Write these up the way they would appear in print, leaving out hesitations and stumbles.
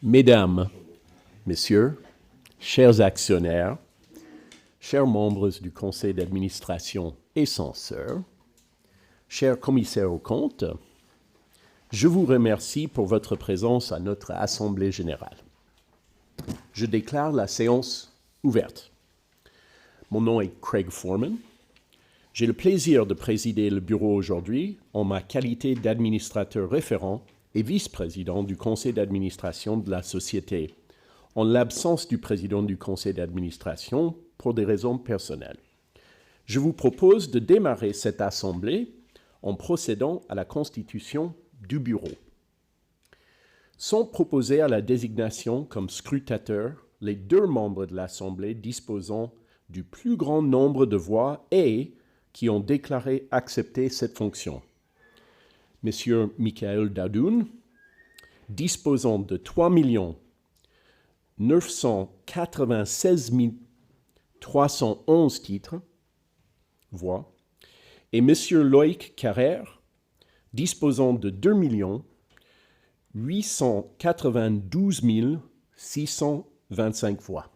Mesdames, Messieurs, chers actionnaires, chers membres du conseil d'administration et censeurs, chers commissaires aux comptes, je vous remercie pour votre présence à notre Assemblée générale. Je déclare la séance ouverte. Mon nom est Craig Foreman. J'ai le plaisir de présider le bureau aujourd'hui en ma qualité d'administrateur référent et vice-président du conseil d'administration de la société, en l'absence du président du conseil d'administration pour des raisons personnelles. Je vous propose de démarrer cette assemblée en procédant à la constitution du bureau. Sont proposés à la désignation comme scrutateurs les deux membres de l'Assemblée disposant du plus grand nombre de voix et qui ont déclaré accepter cette fonction. Monsieur Michael Dadoun, disposant de 3 996 311 titres, voix, et Monsieur Loïc Carrère, disposant de 2 892 625 voix.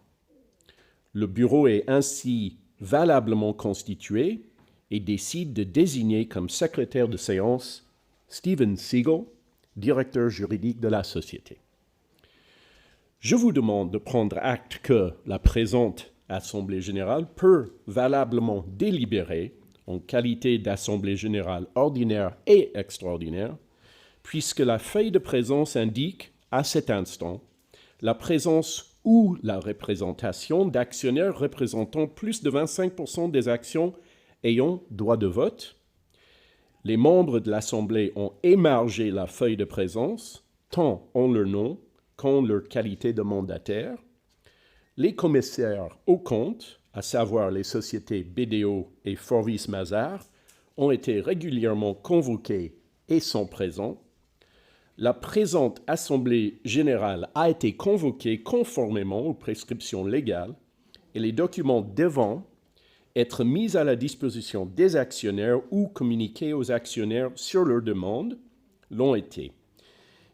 Le bureau est ainsi valablement constitué et décide de désigner comme secrétaire de séance Steven Siegel, directeur juridique de la société. Je vous demande de prendre acte que la présente Assemblée générale peut valablement délibérer en qualité d'Assemblée générale ordinaire et extraordinaire, puisque la feuille de présence indique, à cet instant, la présence ou la représentation d'actionnaires représentant plus de 25% des actions ayant droit de vote. Les membres de l'Assemblée ont émargé la feuille de présence, tant en leur nom qu'en leur qualité de mandataire. Les commissaires aux comptes, à savoir les sociétés BDO et Forvis Mazars, ont été régulièrement convoqués et sont présents. La présente Assemblée générale a été convoquée conformément aux prescriptions légales et les documents devant être mis à la disposition des actionnaires ou communiqués aux actionnaires sur leur demande l'ont été.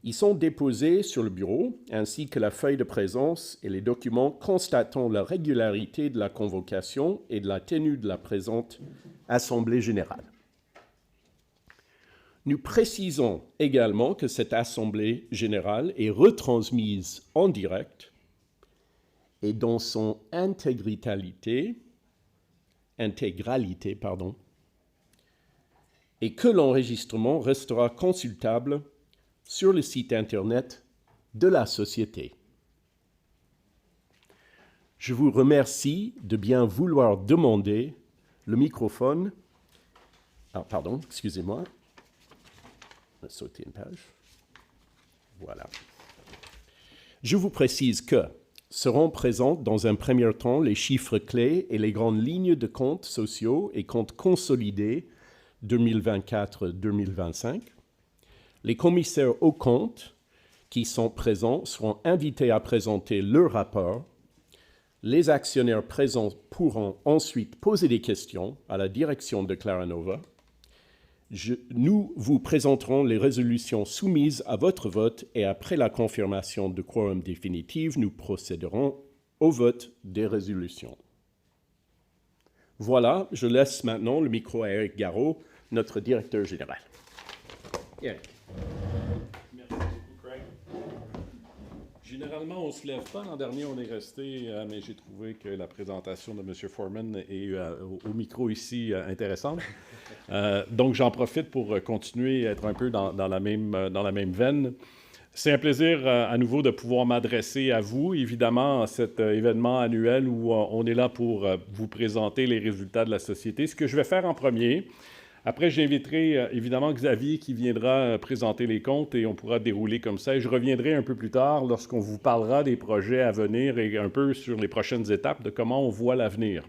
Ils sont déposés sur le bureau, ainsi que la feuille de présence et les documents constatant la régularité de la convocation et de la tenue de la présente Assemblée générale. Nous précisons également que cette Assemblée générale est retransmise en direct et dans son intégralité, et que l'enregistrement restera consultable sur le site Internet de la société. Je vous remercie de bien vouloir demander le microphone. Excusez-moi. On va sauter une page. Voilà. Je vous précise que seront présents dans un premier temps les chiffres clés et les grandes lignes de comptes sociaux et comptes consolidés 2024-2025. Les commissaires aux comptes qui sont présents seront invités à présenter leur rapport. Les actionnaires présents pourront ensuite poser des questions à la direction de Claranova. Nous vous présenterons les résolutions soumises à votre vote et après la confirmation de quorum définitive, nous procéderons au vote des résolutions. Voilà, je laisse maintenant le micro à Éric Garot, notre directeur général. Éric. Merci beaucoup, Craig. Généralement, on ne se lève pas. L'an dernier, on est resté, mais j'ai trouvé que la présentation de M. Foreman est au micro ici intéressante. Donc, j'en profite pour continuer à être un peu dans la même veine. C'est un plaisir à nouveau de pouvoir m'adresser à vous, évidemment, à cet événement annuel où on est là pour vous présenter les résultats de la société. Ce que je vais faire en premier, après j'inviterai évidemment Xavier qui viendra présenter les comptes et on pourra dérouler comme ça. Et je reviendrai un peu plus tard lorsqu'on vous parlera des projets à venir et un peu sur les prochaines étapes de comment on voit l'avenir.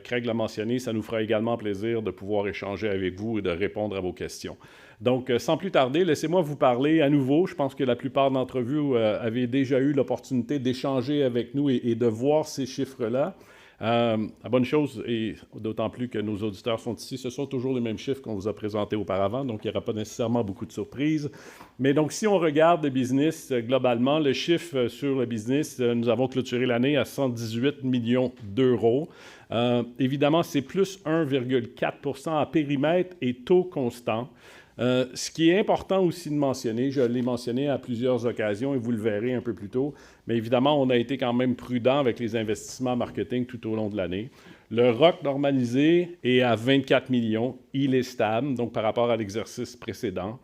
Craig l'a mentionné, ça nous fera également plaisir de pouvoir échanger avec vous et de répondre à vos questions. Donc, sans plus tarder, laissez-moi vous parler à nouveau. Je pense que la plupart d'entre vous avaient déjà eu l'opportunité d'échanger avec nous et de voir ces chiffres-là. La bonne chose, et d'autant plus que nos auditeurs sont ici, ce sont toujours les mêmes chiffres qu'on vous a présentés auparavant, donc il n'y aura pas nécessairement beaucoup de surprises. Mais donc, si on regarde le business globalement, le chiffre sur le business, nous avons clôturé l'année à 118 millions d'euros. Évidemment, c'est plus 1,4 % à périmètre et taux constant. Ce qui est important aussi de mentionner, je l'ai mentionné à plusieurs occasions et vous le verrez un peu plus tôt, mais évidemment, on a été quand même prudent avec les investissements marketing tout au long de l'année. Le ROC normalisé est à 24 millions, il est stable, donc par rapport à l'exercice précédent.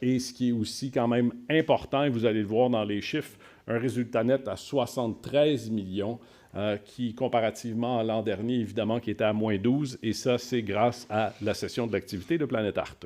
Et ce qui est aussi quand même important, et vous allez le voir dans les chiffres, un résultat net à 73 millions, qui, comparativement à l'an dernier, évidemment, qui était à moins 12, et ça, c'est grâce à la cession de l'activité de Planète Art.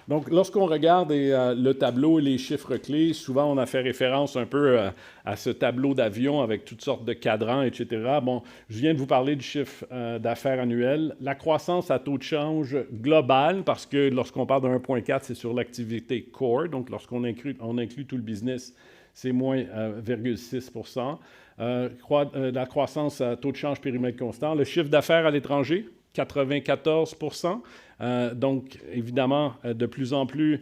Donc, lorsqu'on regarde le tableau et les chiffres clés, souvent on a fait référence un peu à ce tableau d'avion avec toutes sortes de cadrans, etc. Bon, je viens de vous parler du chiffre d'affaires annuel. La croissance à taux de change global, parce que lorsqu'on parle de 1,4, c'est sur l'activité core, donc lorsqu'on inclut tout le business, c'est moins 0,6 %. La croissance à taux de change périmètre constant. Le chiffre d'affaires à l'étranger, 94 %. Donc, évidemment, de plus en plus,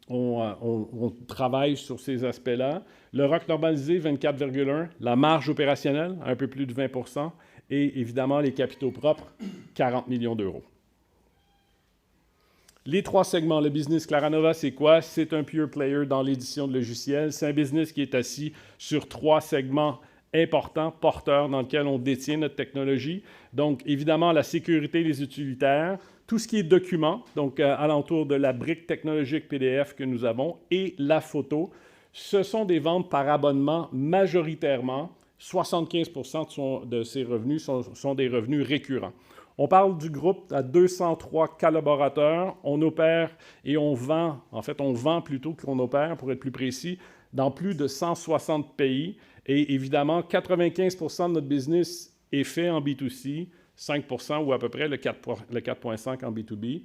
on travaille sur ces aspects-là. Le ROC normalisé, 24,1 %. La marge opérationnelle, un peu plus de 20 %. Et évidemment, les capitaux propres, 40 millions d'euros. Les trois segments, le business Claranova, c'est quoi? C'est un pure player dans l'édition de logiciels. C'est un business qui est assis sur trois segments importants, porteurs, dans lesquels on détient notre technologie. Donc, évidemment, la sécurité des utilitaires, tout ce qui est documents, donc alentour de la brique technologique PDF que nous avons, et la photo. Ce sont des ventes par abonnement majoritairement. 75 % de ces revenus sont des revenus récurrents. On parle du groupe à 203 collaborateurs. On opère et on vend, en fait, on vend plutôt qu'on opère, pour être plus précis, dans plus de 160 pays. Et évidemment, 95 % de notre business est fait en B2C, 5 % ou à peu près le 4,5 en B2B.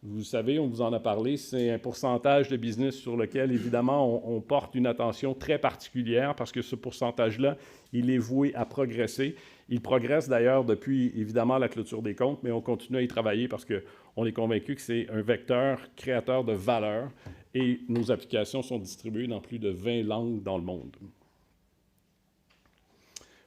Vous savez, on vous en a parlé, c'est un pourcentage de business sur lequel, évidemment, on porte une attention très particulière parce que ce pourcentage-là, il est voué à progresser. Il progresse d'ailleurs depuis, évidemment, la clôture des comptes, mais on continue à y travailler parce qu'on est convaincu que c'est un vecteur créateur de valeur et nos applications sont distribuées dans plus de 20 langues dans le monde.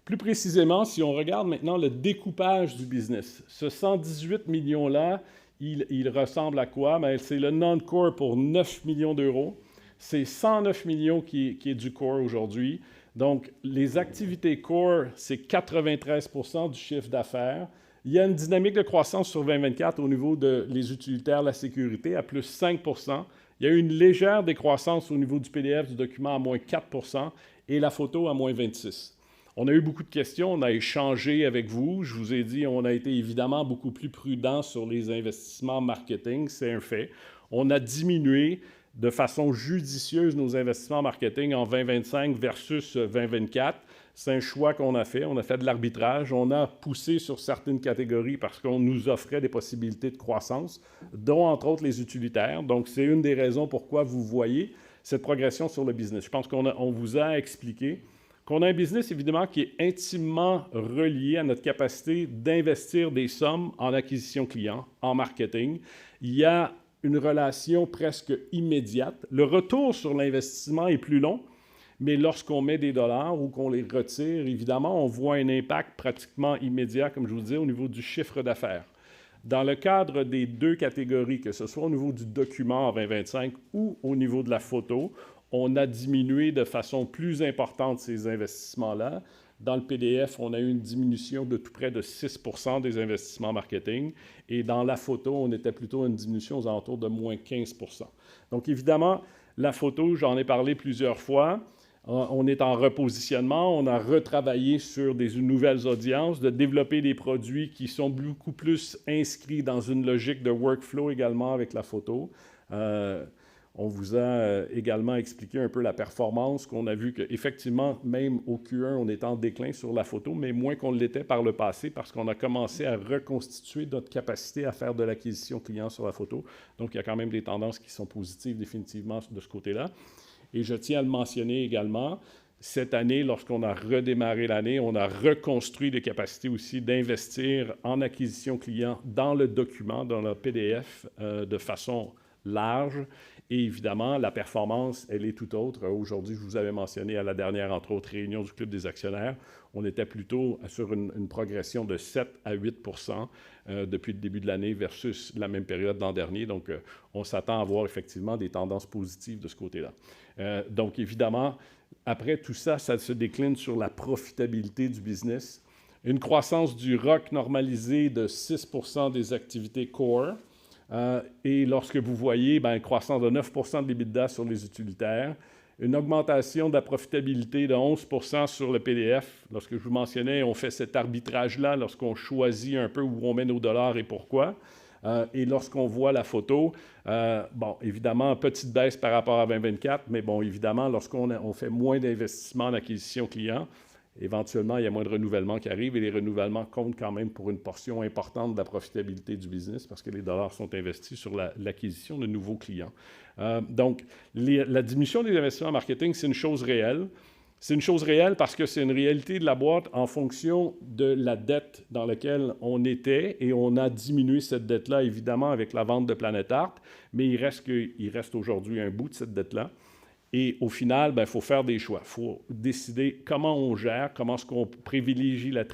Plus précisément, si on regarde maintenant le découpage du business, ce 118 millions-là, il ressemble à quoi? Bien, c'est le non-core pour 9 millions d'euros. C'est 109 millions qui est du core aujourd'hui. Donc, les activités core, c'est 93 % du chiffre d'affaires. Il y a une dynamique de croissance sur 2024 au niveau des utilitaires, la sécurité, à plus 5 %. Il y a eu une légère décroissance au niveau du PDF du document à moins 4 % et la photo à moins 26 %. On a eu beaucoup de questions, on a échangé avec vous. Je vous ai dit, on a été évidemment beaucoup plus prudent sur les investissements marketing, c'est un fait. On a diminué de façon judicieuse nos investissements marketing en 2025 versus 2024. C'est un choix qu'on a fait. On a fait de l'arbitrage. On a poussé sur certaines catégories parce qu'on nous offrait des possibilités de croissance, dont entre autres les utilitaires. Donc, c'est une des raisons pourquoi vous voyez cette progression sur le business. Je pense qu'on vous a expliqué qu'on a un business, évidemment, qui est intimement relié à notre capacité d'investir des sommes en acquisition client, en marketing. Il y a une relation presque immédiate. Le retour sur l'investissement est plus long, mais lorsqu'on met des dollars ou qu'on les retire, évidemment, on voit un impact pratiquement immédiat, comme je vous disais, au niveau du chiffre d'affaires. Dans le cadre des deux catégories, que ce soit au niveau du document en 2025 ou au niveau de la photo, on a diminué de façon plus importante ces investissements-là. Dans le PDF, on a eu une diminution de tout près de 6 % des investissements marketing. Et dans la photo, on était plutôt à une diminution aux alentours de moins 15 %. Donc, évidemment, la photo, j'en ai parlé plusieurs fois. On est en repositionnement. On a retravaillé sur des nouvelles audiences, de développer des produits qui sont beaucoup plus inscrits dans une logique de workflow également avec la photo. On vous a également expliqué un peu la performance, qu'on a vu qu'effectivement, même au Q1, on est en déclin sur la photo, mais moins qu'on l'était par le passé parce qu'on a commencé à reconstituer notre capacité à faire de l'acquisition client sur la photo. Donc, il y a quand même des tendances qui sont positives définitivement de ce côté-là. Et je tiens à le mentionner également, Cette année, lorsqu'on a redémarré l'année, on a reconstruit les capacités aussi d'investir en acquisition client dans le document, dans le PDF, de façon large. Et évidemment, la performance, elle est tout autre. Aujourd'hui, je vous avais mentionné à la dernière, entre autres, réunion du Club des actionnaires, on était plutôt sur une progression de 7 à 8 depuis le début de l'année versus la même période l'an dernier. Donc, on s'attend à voir effectivement des tendances positives de ce côté-là. Donc, évidemment, après tout ça, ça se décline sur la profitabilité du business. Une croissance du ROC normalisé de 6 des activités core. Et lorsque vous voyez une croissance de 9 de l'EBITDA sur les utilitaires, une augmentation de la profitabilité de 11 sur le PDF. Lorsque je vous mentionnais, on fait cet arbitrage-là lorsqu'on choisit un peu où on met nos dollars et pourquoi. Et lorsqu'on voit la photo, évidemment, petite baisse par rapport à 2024, mais bon, évidemment, lorsqu'on fait moins d'investissement en acquisition client, éventuellement, il y a moins de renouvellements qui arrivent et les renouvellements comptent quand même pour une portion importante de la profitabilité du business parce que les dollars sont investis sur l'acquisition de nouveaux clients. Donc, la diminution des investissements en marketing, c'est une chose réelle. C'est une chose réelle parce que c'est une réalité de la boîte en fonction de la dette dans laquelle on était et on a diminué cette dette-là, évidemment, avec la vente de Planet Art, mais il reste aujourd'hui un bout de cette dette-là. Et au final, il faut faire des choix. Il faut décider comment on gère, comment est-ce qu'on privilégie la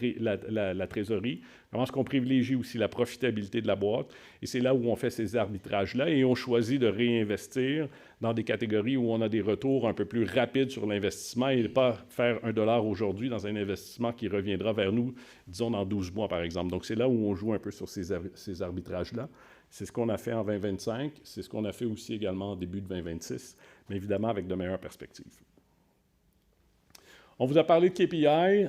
trésorerie, comment est-ce qu'on privilégie aussi la profitabilité de la boîte. Et c'est là où on fait ces arbitrages-là et on choisit de réinvestir dans des catégories où on a des retours un peu plus rapides sur l'investissement et ne pas faire $1 aujourd'hui dans un investissement qui reviendra vers nous, disons, dans 12 mois, par exemple. Donc, c'est là où on joue un peu sur ces arbitrages-là. C'est ce qu'on a fait en 2025, c'est ce qu'on a fait aussi également en début de 2026, mais évidemment avec de meilleures perspectives. On vous a parlé de KPI.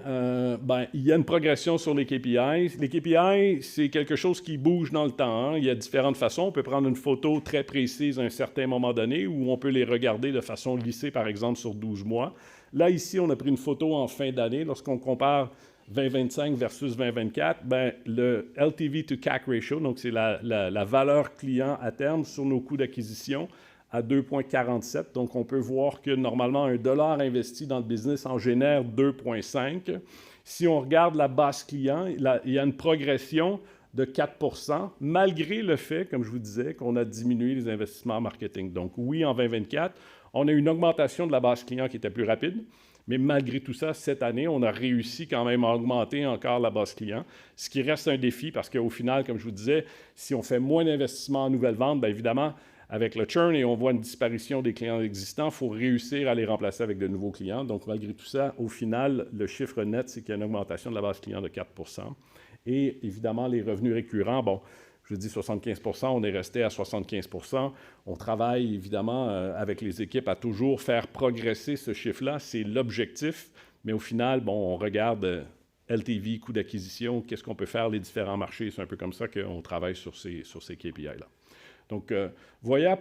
Il y a une progression sur les KPI. Les KPI, c'est quelque chose qui bouge dans le temps. Il y a différentes façons. On peut prendre une photo très précise à un certain moment donné ou on peut les regarder de façon lissée, par exemple, sur 12 mois. Là, ici, on a pris une photo en fin d'année. Lorsqu'on compare 2025 versus 2024, le LTV to CAC ratio, donc c'est la valeur client à terme sur nos coûts d'acquisition, à 2,47. Donc, on peut voir que normalement, $1 investi dans le business en génère 2,5. Si on regarde la base client, il y a une progression de 4 malgré le fait, comme je vous disais, qu'on a diminué les investissements en marketing. Donc, oui, en 2024, on a une augmentation de la base client qui était plus rapide. Mais malgré tout ça, cette année, on a réussi quand même à augmenter encore la base client, ce qui reste un défi parce qu'au final, comme je vous disais, si on fait moins d'investissements en nouvelles ventes, bien évidemment, avec le churn et on voit une disparition des clients existants, il faut réussir à les remplacer avec de nouveaux clients. Donc, malgré tout ça, au final, le chiffre net, c'est qu'il y a une augmentation de la base client de 4 Et évidemment, les revenus récurrents, je dis 75 on est resté à 75 On travaille évidemment avec les équipes à toujours faire progresser ce chiffre-là. C'est l'objectif. Mais au final, on regarde LTV, coût d'acquisition, qu'est-ce qu'on peut faire, les différents marchés. C'est un peu comme ça qu'on travaille sur ces KPI-là. Donc, voilà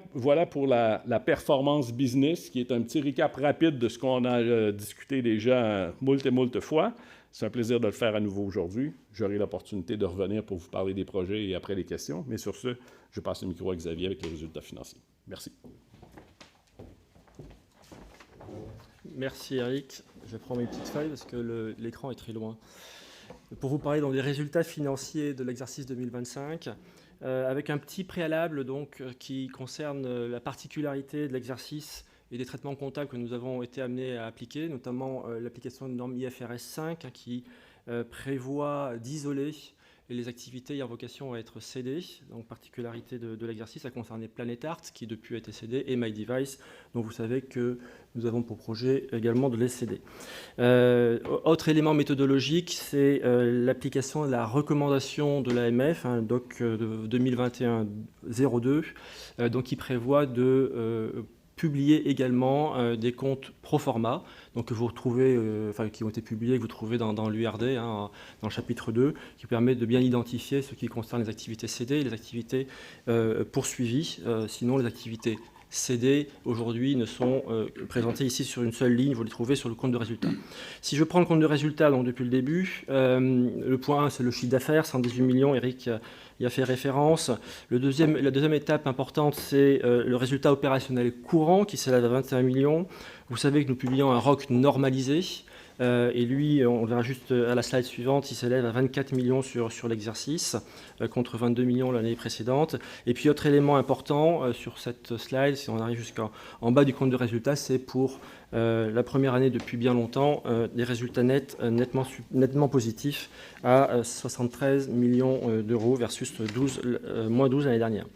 pour la performance business, qui est un petit récap rapide de ce qu'on a discuté déjà moult et moult fois. C'est un plaisir de le faire à nouveau aujourd'hui. J'aurai l'opportunité de revenir pour vous parler des projets et après les questions. Mais sur ce, je passe le micro à Xavier avec les résultats financiers. Merci. Merci Eric. Je prends mes petites feuilles parce que l'écran est très loin. Pour vous parler des résultats financiers de l'exercice 2025, avec un petit préalable qui concerne la particularité de l'exercice et des traitements comptables que nous avons été amenés à appliquer, notamment l'application de norme IFRS 5 qui prévoit d'isoler les activités ayant vocation à être cédées. Donc, particularité de l'exercice, ça concernait Planet Art qui depuis a été cédé et MyDevice, dont vous savez que nous avons pour projet également de les céder. Autre élément méthodologique, c'est l'application de la recommandation de l'AMF, doc de 2021-02, qui prévoit de publier également des comptes pro forma, donc que vous retrouvez, qui ont été publiés, que vous trouvez dans l'URD, dans le chapitre 2, qui permet de bien identifier ce qui concerne les activités cédées et les activités poursuivies. Sinon, les activités cédés aujourd'hui ne sont présentés ici sur une seule ligne, vous les trouvez sur le compte de résultat. Si je prends le compte de résultat donc depuis le début, le point 1 c'est le chiffre d'affaires, 118 millions, Eric y a fait référence. La deuxième étape importante, c'est le résultat opérationnel courant qui s'élève à 21 millions. Vous savez que nous publions un ROC normalisé. Et lui, on verra juste à la slide suivante, il s'élève à 24 millions sur l'exercice, contre 22 millions l'année précédente. Et puis, autre élément important sur cette slide, si on arrive jusqu'en bas du compte de résultat, c'est pour la première année depuis bien longtemps, des résultats nets nettement positifs à 73 millions d'euros versus moins 12 l'année dernière.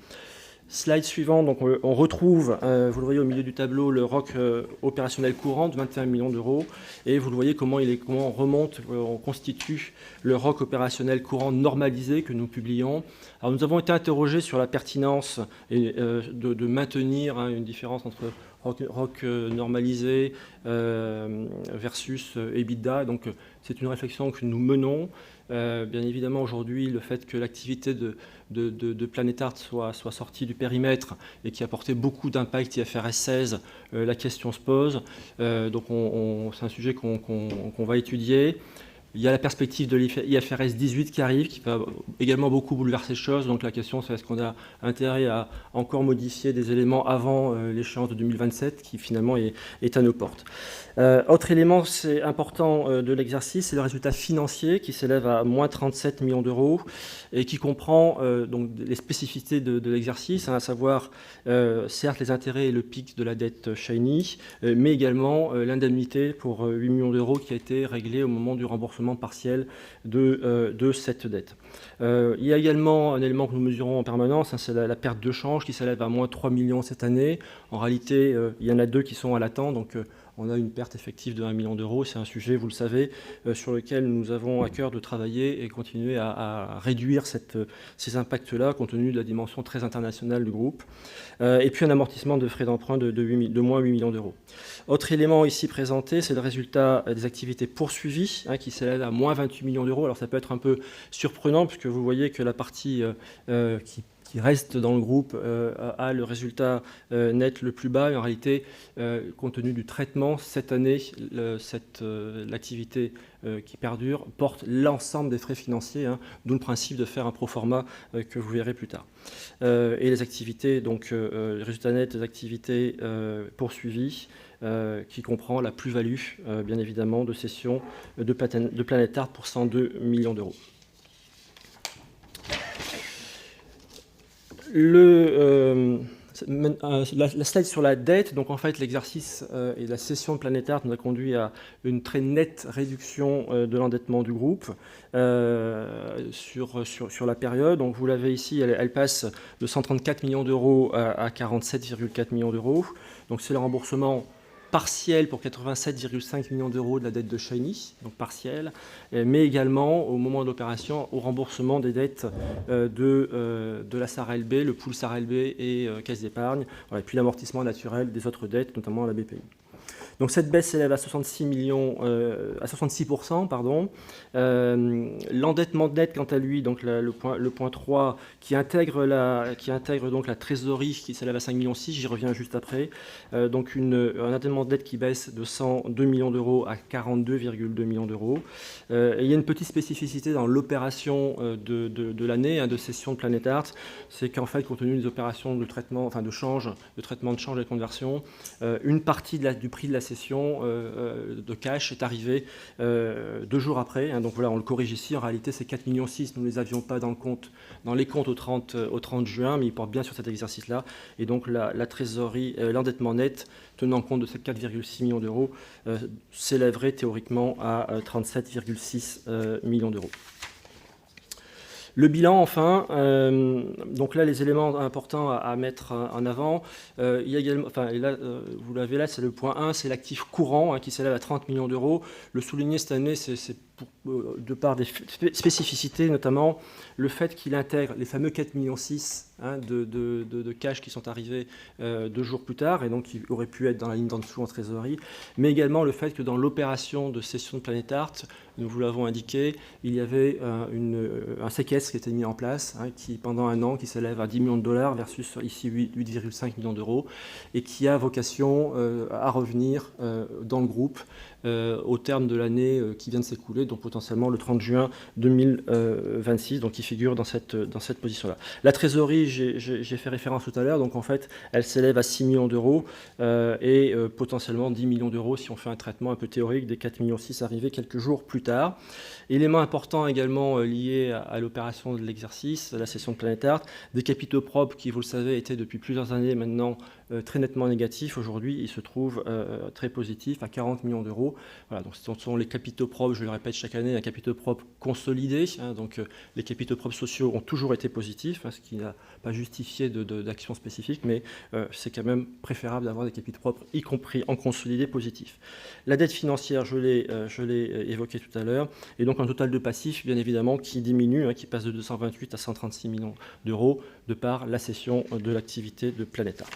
Slide suivant, donc on retrouve, vous le voyez au milieu du tableau, le ROC opérationnel courant de 21 millions d'euros. Et vous le voyez comment on remonte, on constitue le ROC opérationnel courant normalisé que nous publions. Alors nous avons été interrogés sur la pertinence de maintenir une différence entre ROC normalisé versus EBITDA. Donc c'est une réflexion que nous menons. Bien évidemment, aujourd'hui, le fait que l'activité de Planétart soit sortie du périmètre et qui apportait beaucoup d'impact IFRS 16, la question se pose. Donc c'est un sujet qu'on va étudier. Il y a la perspective de l'IFRS 18 qui arrive, qui va également beaucoup bouleverser les choses. Donc la question, c'est est-ce qu'on a intérêt à encore modifier des éléments avant l'échéance de 2027, qui finalement est à nos portes. Autre élément important de l'exercice, c'est le résultat financier qui s'élève à moins 37 millions d'euros et qui comprend donc les spécificités de l'exercice, à savoir certes les intérêts et le pic de la dette Shiny, mais également l'indemnité pour 8 millions d'euros qui a été réglée au moment du remboursement partiel de cette dette. Il y a également un élément que nous mesurons en permanence, c'est la perte de change qui s'élève à moins 3 millions cette année. En réalité, il y en a 2 qui sont à l'attente, donc on a une perte effective de 1 million d'euros. C'est un sujet, vous le savez, sur lequel nous avons à cœur de travailler et continuer à réduire ces impacts-là, compte tenu de la dimension très internationale du groupe. Et puis un amortissement de frais d'emprunt de moins 8 millions d'euros. Autre élément ici présenté, c'est le résultat des activités poursuivies, qui s'élève à moins 28 millions d'euros. Alors ça peut être un peu surprenant, puisque vous voyez que la partie qui reste dans le groupe a le résultat net le plus bas. Et en réalité, compte tenu du traitement, cette année, l'activité qui perdure porte l'ensemble des frais financiers, d'où le principe de faire un proforma que vous verrez plus tard. Et les activités, donc les résultats nets des activités poursuivies, qui comprend la plus-value, bien évidemment, de cession de Planétart pour 102 millions d'euros. La slide sur la dette, donc en fait l'exercice et la cession de Planétart nous a conduit à une très nette réduction de l'endettement du groupe sur la période. Donc vous l'avez ici, elle passe de 134 millions d'euros à 47,4 millions d'euros. Donc c'est le remboursement partiel pour 87,5 millions d'euros de la dette de Shiny, donc partiel, mais également au moment de l'opération au remboursement des dettes de la SARLB, le pool SARLB et Caisse d'épargne, et puis l'amortissement naturel des autres dettes, notamment à la BPI. Donc cette baisse s'élève à 66%, pardon. L'endettement de dette, quant à lui, donc le point 3, qui intègre donc la trésorerie qui s'élève à 5,6 millions, j'y reviens juste après. Donc un endettement de dette qui baisse de 102 millions d'euros à 42,2 millions d'euros. Il y a une petite spécificité dans l'opération de l'année, de cession de Planétart, c'est qu'en fait, compte tenu des opérations de traitement, enfin de change, de traitement de change et de conversion, une partie du prix de la cession de cash est arrivée 2 jours après. Donc voilà, on le corrige ici. En réalité, ces 4,6 millions, nous ne les avions pas dans les comptes au 30 juin, mais ils portent bien sur cet exercice-là. Et donc la trésorerie, l'endettement net, tenant compte de ces 4,6 millions d'euros, s'élèverait théoriquement à 37,6 millions d'euros. Le bilan, enfin, donc là, les éléments importants à mettre en avant, il y a également, et là, vous l'avez là, c'est le point 1, c'est l'actif courant qui s'élève à 30 millions d'euros. Le souligner cette année, c'est de par des spécificités, notamment le fait qu'il intègre les fameux 4,6 millions de cash qui sont arrivés 2 jours plus tard, et donc qui auraient pu être dans la ligne d'en dessous en trésorerie, mais également le fait que dans l'opération de cession de Planétart, nous vous l'avons indiqué, il y avait un séquestre qui était mis en place, qui pendant un an, qui s'élève à 10 millions de dollars versus ici 8,5 millions d'euros, et qui a vocation à revenir dans le groupe au terme de l'année qui vient de s'écouler, donc potentiellement le 30 juin 2026, donc qui figure dans cette position-là. La trésorerie, j'ai fait référence tout à l'heure, donc en fait, elle s'élève à 6 millions d'euros et potentiellement 10 millions d'euros si on fait un traitement un peu théorique des 4,6 millions arrivés quelques jours plus tard. Élément important également lié à l'opération de l'exercice, la cession de Planétart, des capitaux propres qui, vous le savez, étaient depuis plusieurs années maintenant très nettement négatifs. Aujourd'hui, ils se trouvent très positifs à 40 millions d'euros. Voilà, donc ce sont les capitaux propres, je le répète chaque année, un capitaux propre consolidé. Donc les capitaux propres sociaux ont toujours été positifs, ce qui n'a pas justifié d'action spécifique, mais c'est quand même préférable d'avoir des capitaux propres, y compris en consolidé, positifs. La dette financière, je l'ai évoqué tout à l'heure, et donc un total de passifs, bien évidemment, qui diminue, qui passe de 228 à 136 millions d'euros de par la cession de l'activité de Planétart.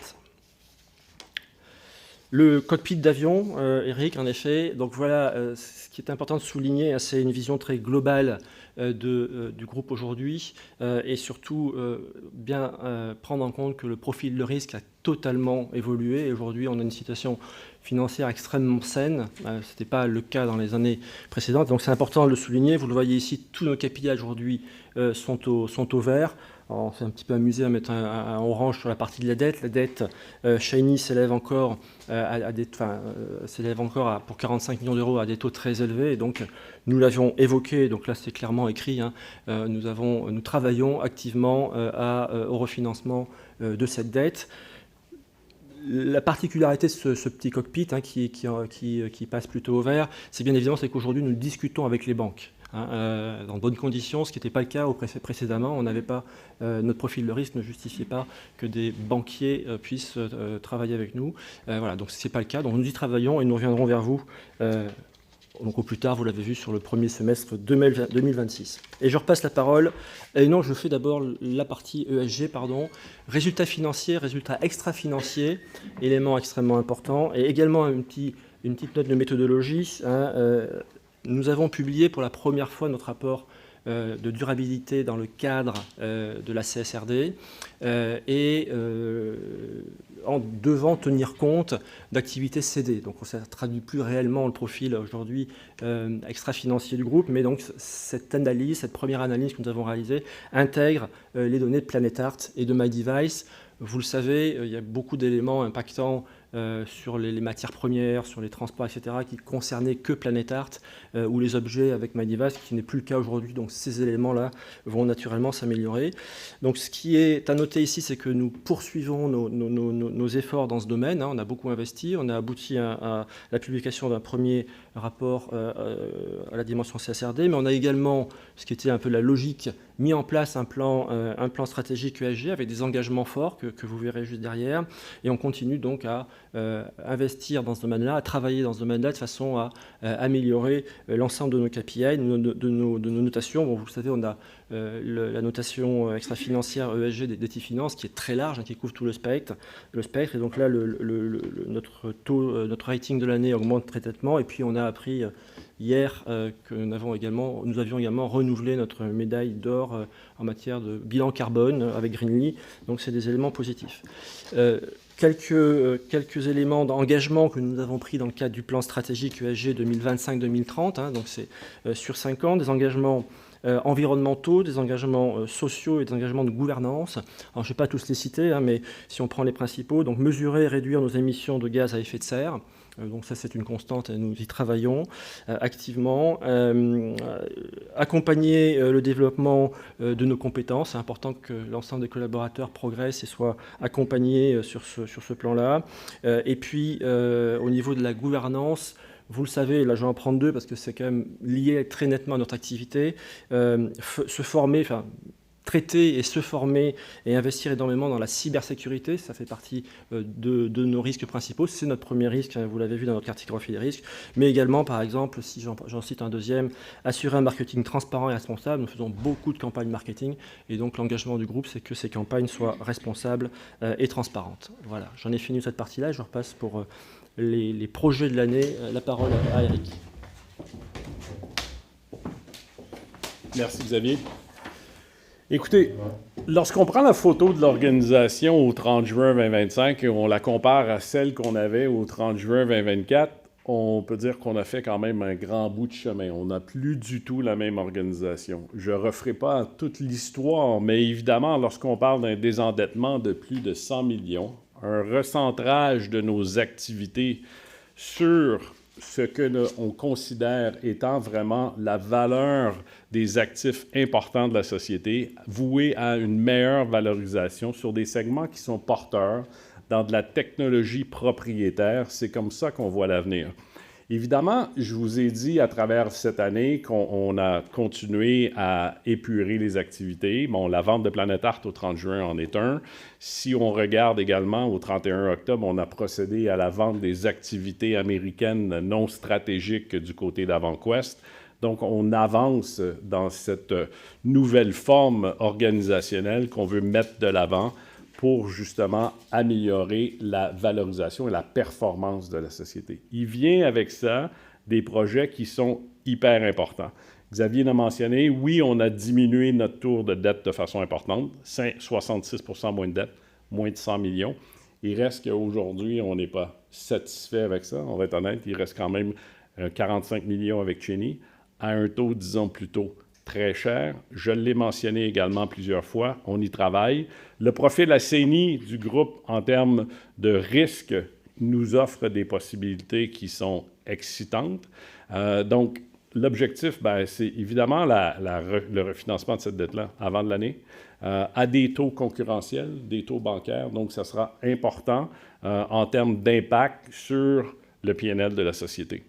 Le cockpit d'avion, Eric, en effet, donc voilà, ce qui est important de souligner, c'est une vision très globale du groupe aujourd'hui et surtout bien prendre en compte que le profil de risque a totalement évolué. Aujourd'hui, on a une situation financière extrêmement saine. Ce n'était pas le cas dans les années précédentes. Donc c'est important de le souligner. Vous le voyez ici, tous nos KPI aujourd'hui sont au vert. Alors, on s'est un petit peu amusé à mettre un orange sur la partie de la dette. La dette Shiny s'élève encore, pour 45 millions d'euros à des taux très élevés. Et donc, nous l'avions évoqué, donc là c'est clairement écrit, nous travaillons activement au refinancement de cette dette. La particularité de ce petit cockpit qui passe plutôt au vert, c'est bien évidemment qu'aujourd'hui nous discutons avec les banques. Dans de bonnes conditions, ce qui n'était pas le cas précédemment. On n'avait pas, notre profil de risque ne justifiait pas que des banquiers puissent travailler avec nous. Voilà, donc ce n'est pas le cas. Donc nous y travaillons et nous reviendrons vers vous donc au plus tard, vous l'avez vu, sur le premier semestre 2026. Et je repasse la parole. Et non, je fais d'abord la partie ESG, pardon. Résultats financiers, résultats extra-financiers, élément extrêmement important. Et également une petite note de méthodologie. Nous avons publié pour la première fois notre rapport de durabilité dans le cadre de la CSRD en devant tenir compte d'activités cédées. Donc ça ne traduit plus réellement le profil aujourd'hui extra-financier du groupe, mais donc cette analyse, cette première analyse que nous avons réalisée intègre les données de Planétart et de MyDevice. Vous le savez, il y a beaucoup d'éléments impactants sur les matières premières, sur les transports, etc., qui concernaient que Planétart ou les objets avec MyDevice, qui n'est plus le cas aujourd'hui. Donc ces éléments-là vont naturellement s'améliorer. Donc ce qui est à noter ici, c'est que nous poursuivons nos efforts dans ce domaine. On a beaucoup investi. On a abouti à la publication d'un premier rapport à la dimension CSRD, mais on a également, ce qui était un peu la logique, mis en place un plan stratégique ESG avec des engagements forts que vous verrez juste derrière. Et on continue donc à investir dans ce domaine-là, à travailler dans ce domaine-là de façon à améliorer l'ensemble de nos KPI, de nos notations. Bon, vous le savez, on a la notation extra-financière ESG des TIFinance qui est très large, qui couvre tout le spectre. Et donc là, notre rating de l'année augmente très nettement. Et puis on a appris hier que nous avions également renouvelé notre médaille d'or en matière de bilan carbone avec Greenly. Donc c'est des éléments positifs. Quelques éléments d'engagement que nous avons pris dans le cadre du plan stratégique ESG 2025-2030. Donc c'est sur 5 ans, des engagements environnementaux, des engagements sociaux et des engagements de gouvernance. Alors je ne vais pas tous les citer, mais si on prend les principaux, donc mesurer et réduire nos émissions de gaz à effet de serre. Donc ça, c'est une constante et nous y travaillons activement. Accompagner le développement de nos compétences. C'est important que l'ensemble des collaborateurs progressent et soient accompagnés sur ce plan-là. Et puis, au niveau de la gouvernance, vous le savez, là je vais en prendre 2 parce que c'est quand même lié très nettement à notre activité. Se former, traiter et se former et investir énormément dans la cybersécurité. Ça fait partie de nos risques principaux. C'est notre premier risque, vous l'avez vu dans notre cartographie des risques. Mais également, par exemple, si j'en cite un deuxième, assurer un marketing transparent et responsable. Nous faisons beaucoup de campagnes marketing et donc l'engagement du groupe, c'est que ces campagnes soient responsables et transparentes. Voilà, j'en ai fini cette partie-là. Je repasse pour les projets de l'année. La parole à Eric. Merci Xavier. Écoutez, lorsqu'on prend la photo de l'organisation au 30 juin 2025 et on la compare à celle qu'on avait au 30 juin 2024, on peut dire qu'on a fait quand même un grand bout de chemin. On n'a plus du tout la même organisation. Je ne referai pas toute l'histoire, mais évidemment, lorsqu'on parle d'un désendettement de plus de 100 millions, un recentrage de nos activités sur ce que l'on considère étant vraiment la valeur des actifs importants de la société, voués à une meilleure valorisation sur des segments qui sont porteurs dans de la technologie propriétaire. C'est comme ça qu'on voit l'avenir. Évidemment, je vous ai dit à travers cette année qu'on a continué à épurer les activités. Bon, la vente de Planète Art au 30 juin en est un. Si on regarde également, au 31 octobre, on a procédé à la vente des activités américaines non stratégiques du côté d'AvantQuest. Donc, on avance dans cette nouvelle forme organisationnelle qu'on veut mettre de l'avant pour justement améliorer la valorisation et la performance de la société. Il vient avec ça des projets qui sont hyper importants. Xavier l'a mentionné, oui, on a diminué notre taux de dette de façon importante, 66% moins de dette, moins de 100 millions. Il reste qu'aujourd'hui, on n'est pas satisfait avec ça, on va être honnête, il reste quand même 45 millions avec Cheney, à un taux, disons, plutôt très cher. Je l'ai mentionné également plusieurs fois, on y travaille. Le profil ACNI du groupe en termes de risque nous offre des possibilités qui sont excitantes. Donc, l'objectif, c'est évidemment le refinancement de cette dette-là avant de l'année, à des taux concurrentiels, des taux bancaires. Donc, ça sera important en termes d'impact sur le PNL de la société.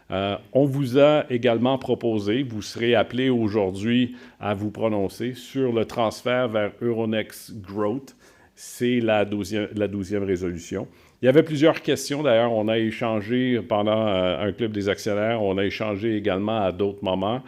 On vous a également proposé, vous serez appelé aujourd'hui à vous prononcer sur le transfert vers Euronext Growth. C'est la 12e résolution. Il y avait plusieurs questions, d'ailleurs, on a échangé pendant un club des actionnaires, on a échangé également à d'autres moments.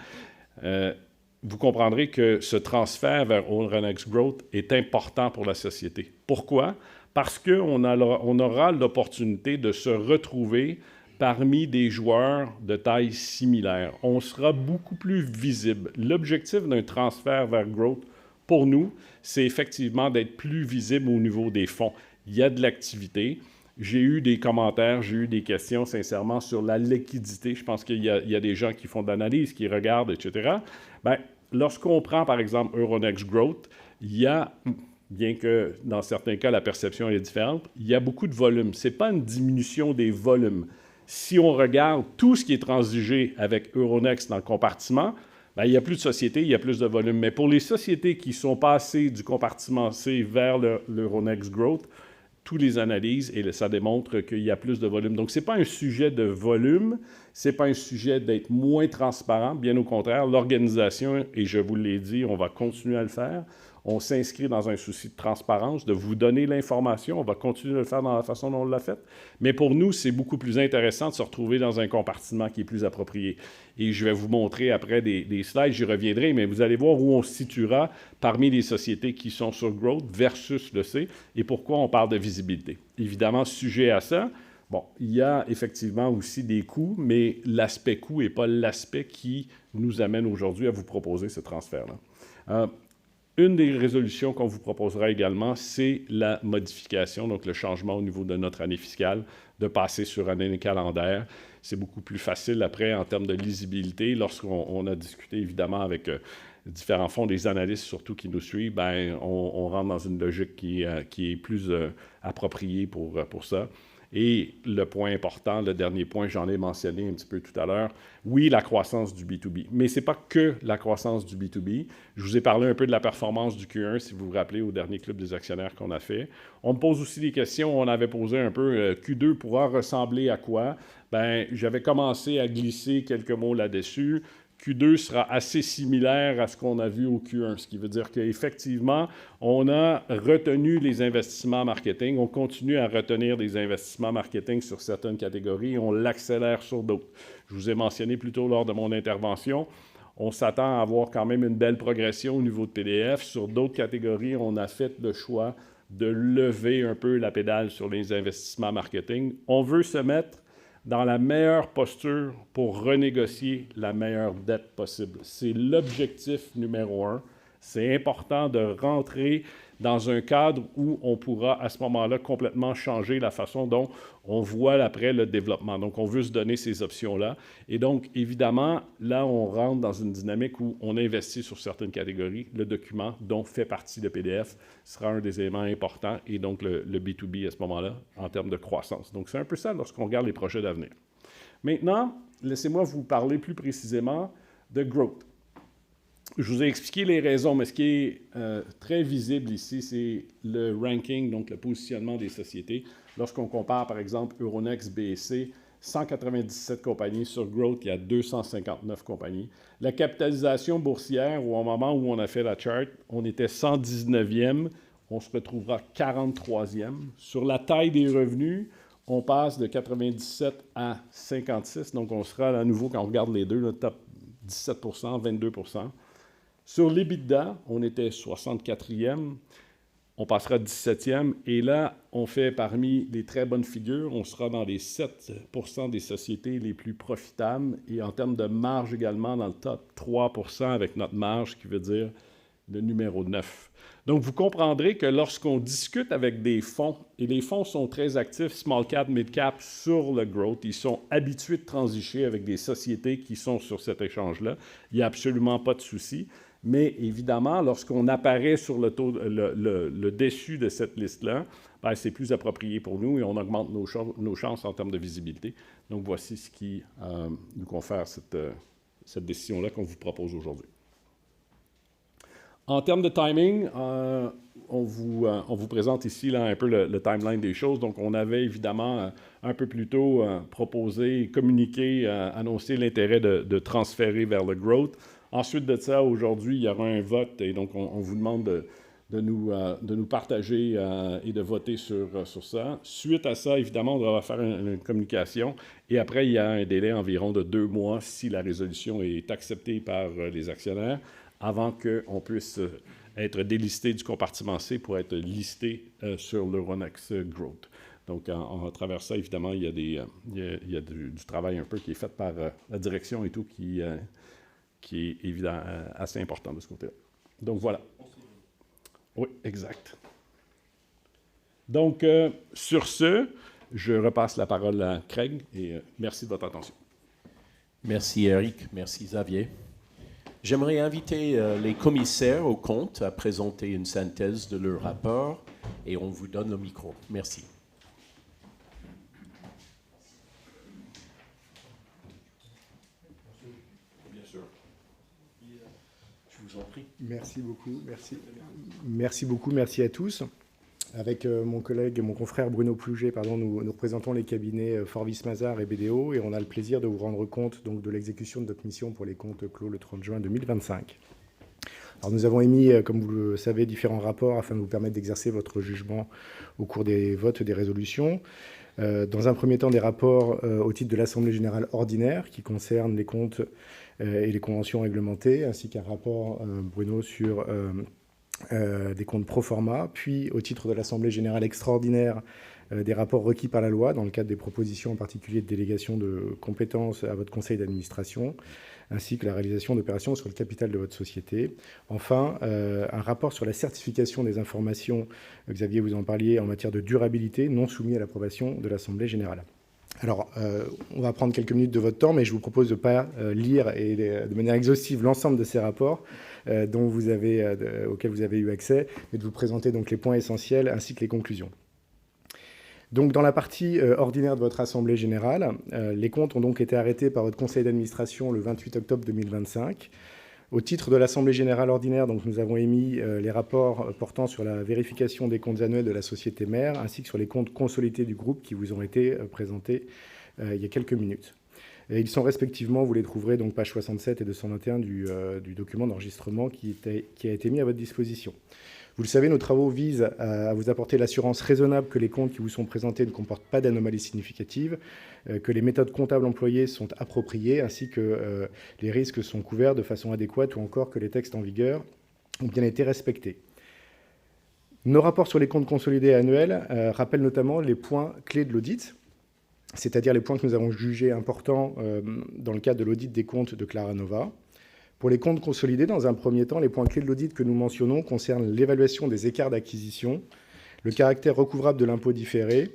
Vous comprendrez que ce transfert vers Euronext Growth est important pour la société. Pourquoi? Parce qu'on aura l'opportunité de se retrouver parmi des joueurs de taille similaire. On sera beaucoup plus visible. L'objectif d'un transfert vers Growth, pour nous, c'est effectivement d'être plus visible au niveau des fonds. Il y a de l'activité. J'ai eu des commentaires, j'ai eu des questions, sincèrement, sur la liquidité. Je pense qu'il y a des gens qui font de l'analyse, qui regardent, etc. Bien, lorsqu'on prend, par exemple, Euronext Growth, il y a, bien que dans certains cas, la perception est différente, il y a beaucoup de volume. Ce n'est pas une diminution des volumes. Si on regarde tout ce qui est transigé avec Euronext dans le compartiment, bien, il n'y a plus de sociétés, il y a plus de volume. Mais pour les sociétés qui sont passées du compartiment C vers l'Euronext Growth, tous les analyses et ça démontre qu'il y a plus de volume. Donc, ce n'est pas un sujet de volume, ce n'est pas un sujet d'être moins transparent. Bien au contraire, l'organisation, et je vous l'ai dit, on va continuer à le faire. On s'inscrit dans un souci de transparence, de vous donner l'information. On va continuer de le faire dans la façon dont on l'a fait. Mais pour nous, c'est beaucoup plus intéressant de se retrouver dans un compartiment qui est plus approprié. Et je vais vous montrer après des slides, j'y reviendrai, mais vous allez voir où on se situera parmi les sociétés qui sont sur Growth versus le C et pourquoi on parle de visibilité. Évidemment, sujet à ça, bon, il y a effectivement aussi des coûts, mais l'aspect coût n'est pas l'aspect qui nous amène aujourd'hui à vous proposer ce transfert-là. Une des résolutions qu'on vous proposera également, c'est la modification, donc le changement au niveau de notre année fiscale, de passer sur année calendaire. C'est beaucoup plus facile après en termes de lisibilité. Lorsqu'on a discuté évidemment avec différents fonds, des analystes surtout qui nous suivent, bien, on rentre dans une logique qui est plus appropriée pour ça. Et le point important, le dernier point, j'en ai mentionné un petit peu tout à l'heure, oui, la croissance du B2B. Mais ce n'est pas que la croissance du B2B. Je vous ai parlé un peu de la performance du Q1, si vous vous rappelez, au dernier club des actionnaires qu'on a fait. On me pose aussi des questions. On avait posé un peu Q2 pourra ressembler à quoi? Bien, j'avais commencé à glisser quelques mots là-dessus. Q2 sera assez similaire à ce qu'on a vu au Q1, ce qui veut dire qu'effectivement, on a retenu les investissements marketing, on continue à retenir des investissements marketing sur certaines catégories et on l'accélère sur d'autres. Je vous ai mentionné plus tôt lors de mon intervention, on s'attend à avoir quand même une belle progression au niveau de PDF. Sur d'autres catégories, on a fait le choix de lever un peu la pédale sur les investissements marketing. On veut se mettre dans la meilleure posture pour renégocier la meilleure dette possible. C'est l'objectif numéro 1. C'est important de rentrer dans un cadre où on pourra à ce moment-là complètement changer la façon dont on voit après le développement. Donc, on veut se donner ces options-là. Et donc, évidemment, là, on rentre dans une dynamique où on investit sur certaines catégories. Le document dont fait partie le PDF sera un des éléments importants et donc le B2B à ce moment-là en termes de croissance. Donc, c'est un peu ça lorsqu'on regarde les projets d'avenir. Maintenant, laissez-moi vous parler plus précisément de growth. Je vous ai expliqué les raisons, mais ce qui est très visible ici, c'est le ranking, donc le positionnement des sociétés. Lorsqu'on compare, par exemple, Euronext, BSC, 197 compagnies, sur Growth, il y a 259 compagnies. La capitalisation boursière, au moment où on a fait la chart, on était 119e, on se retrouvera 43e. Sur la taille des revenus, on passe de 97 à 56, donc on sera à nouveau, quand on regarde les deux, le top 17 22 Sur l'EBITDA, on était 64e, on passera 17e, et là, on fait parmi les très bonnes figures, on sera dans les 7 des sociétés les plus profitables, et en termes de marge également, dans le top 3 avec notre marge, qui veut dire le numéro 9. Donc, vous comprendrez que lorsqu'on discute avec des fonds, et les fonds sont très actifs, small cap, mid cap, sur le growth, ils sont habitués de transiger avec des sociétés qui sont sur cet échange-là. Il n'y a absolument pas de souci. Mais évidemment, lorsqu'on apparaît sur le dessus de cette liste-là, ben, c'est plus approprié pour nous et on augmente nos chances en termes de visibilité. Donc, voici ce qui nous confère cette décision-là qu'on vous propose aujourd'hui. En termes de timing, on vous présente ici là, un peu le timeline des choses. Donc, on avait évidemment un peu plus tôt proposé, communiqué, annoncé l'intérêt de transférer vers le growth. Ensuite de ça, aujourd'hui, il y aura un vote et donc on vous demande de nous partager et de voter sur ça. Suite à ça, évidemment, on va faire une communication et après, il y a un délai environ de 2 mois si la résolution est acceptée par les actionnaires avant qu'on puisse être délisté du compartiment C pour être listé sur l'Euronext Growth. Donc, en travers ça, évidemment, il y a du travail un peu qui est fait par la direction et tout qui est évident, assez important de ce côté-là. Donc, voilà. Oui, exact. Donc, sur ce, je repasse la parole à Craig et merci de votre attention. Merci Eric, merci Xavier. J'aimerais inviter les commissaires au compte à présenter une synthèse de leur rapport et on vous donne le micro. Merci. Bien sûr. Je vous en prie. Merci beaucoup, merci. Merci beaucoup, merci à tous. Avec mon collègue, mon confrère Bruno Plouget, nous représentons les cabinets Forvis Mazars et BDO et on a le plaisir de vous rendre compte donc, de l'exécution de notre mission pour les comptes clos le 30 juin 2025. Alors, nous avons émis, comme vous le savez, différents rapports afin de vous permettre d'exercer votre jugement au cours des votes des résolutions. Dans un premier temps, des rapports au titre de l'Assemblée générale ordinaire qui concernent les comptes et les conventions réglementées, ainsi qu'un rapport, Bruno, sur des comptes pro forma, puis au titre de l'Assemblée générale extraordinaire, des rapports requis par la loi dans le cadre des propositions en particulier de délégation de compétences à votre conseil d'administration, ainsi que la réalisation d'opérations sur le capital de votre société. Enfin, un rapport sur la certification des informations, Xavier, vous en parliez, en matière de durabilité, non soumis à l'approbation de l'Assemblée générale. Alors, on va prendre quelques minutes de votre temps, mais je vous propose de ne pas lire et de manière exhaustive l'ensemble de ces rapports auxquels vous avez eu accès, mais de vous présenter donc les points essentiels ainsi que les conclusions. Donc, dans la partie ordinaire de votre Assemblée générale, les comptes ont donc été arrêtés par votre conseil d'administration le 28 octobre 2025. Au titre de l'Assemblée générale ordinaire, donc, nous avons émis les rapports portant sur la vérification des comptes annuels de la société mère, ainsi que sur les comptes consolidés du groupe qui vous ont été présentés il y a quelques minutes. Et ils sont respectivement, vous les trouverez donc page 67 et 221 du document d'enregistrement qui a été mis à votre disposition. Vous le savez, nos travaux visent à vous apporter l'assurance raisonnable que les comptes qui vous sont présentés ne comportent pas d'anomalies significatives, que les méthodes comptables employées sont appropriées, ainsi que les risques sont couverts de façon adéquate ou encore que les textes en vigueur ont bien été respectés. Nos rapports sur les comptes consolidés annuels rappellent notamment les points clés de l'audit, c'est-à-dire les points que nous avons jugés importants dans le cadre de l'audit des comptes de Clara Nova. Pour les comptes consolidés, dans un premier temps, les points clés de l'audit que nous mentionnons concernent l'évaluation des écarts d'acquisition, le caractère recouvrable de l'impôt différé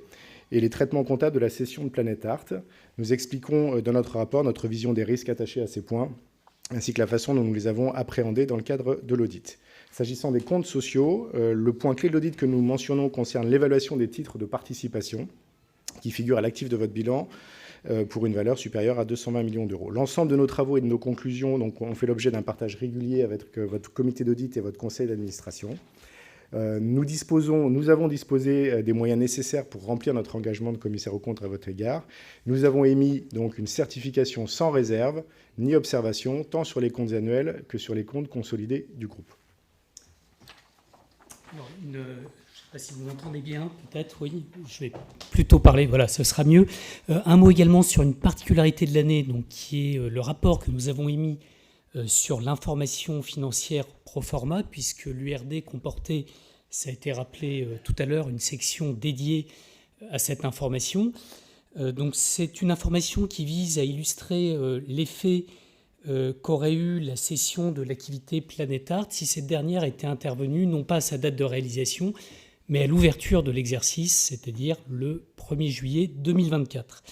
et les traitements comptables de la cession de Planète Art. Nous expliquons dans notre rapport notre vision des risques attachés à ces points, ainsi que la façon dont nous les avons appréhendés dans le cadre de l'audit. S'agissant des comptes sociaux, le point clé de l'audit que nous mentionnons concerne l'évaluation des titres de participation qui figurent à l'actif de votre bilan pour une valeur supérieure à 220 millions d'euros. L'ensemble de nos travaux et de nos conclusions ont fait l'objet d'un partage régulier avec votre comité d'audit et votre conseil d'administration. Nous avons disposé des moyens nécessaires pour remplir notre engagement de commissaire aux comptes à votre égard. Nous avons émis donc une certification sans réserve ni observation, tant sur les comptes annuels que sur les comptes consolidés du groupe. Alors, je ne sais pas si vous m'entendez bien, peut-être, oui. Je vais plutôt parler, voilà, ce sera mieux. Un mot également sur une particularité de l'année, donc, qui est le rapport que nous avons émis sur l'information financière pro forma, puisque l'URD comportait, ça a été rappelé tout à l'heure, une section dédiée à cette information. Donc c'est une information qui vise à illustrer l'effet qu'aurait eu la cession de l'activité Planète Art si cette dernière était intervenue, non pas à sa date de réalisation, mais à l'ouverture de l'exercice, c'est-à-dire le 1er juillet 2024.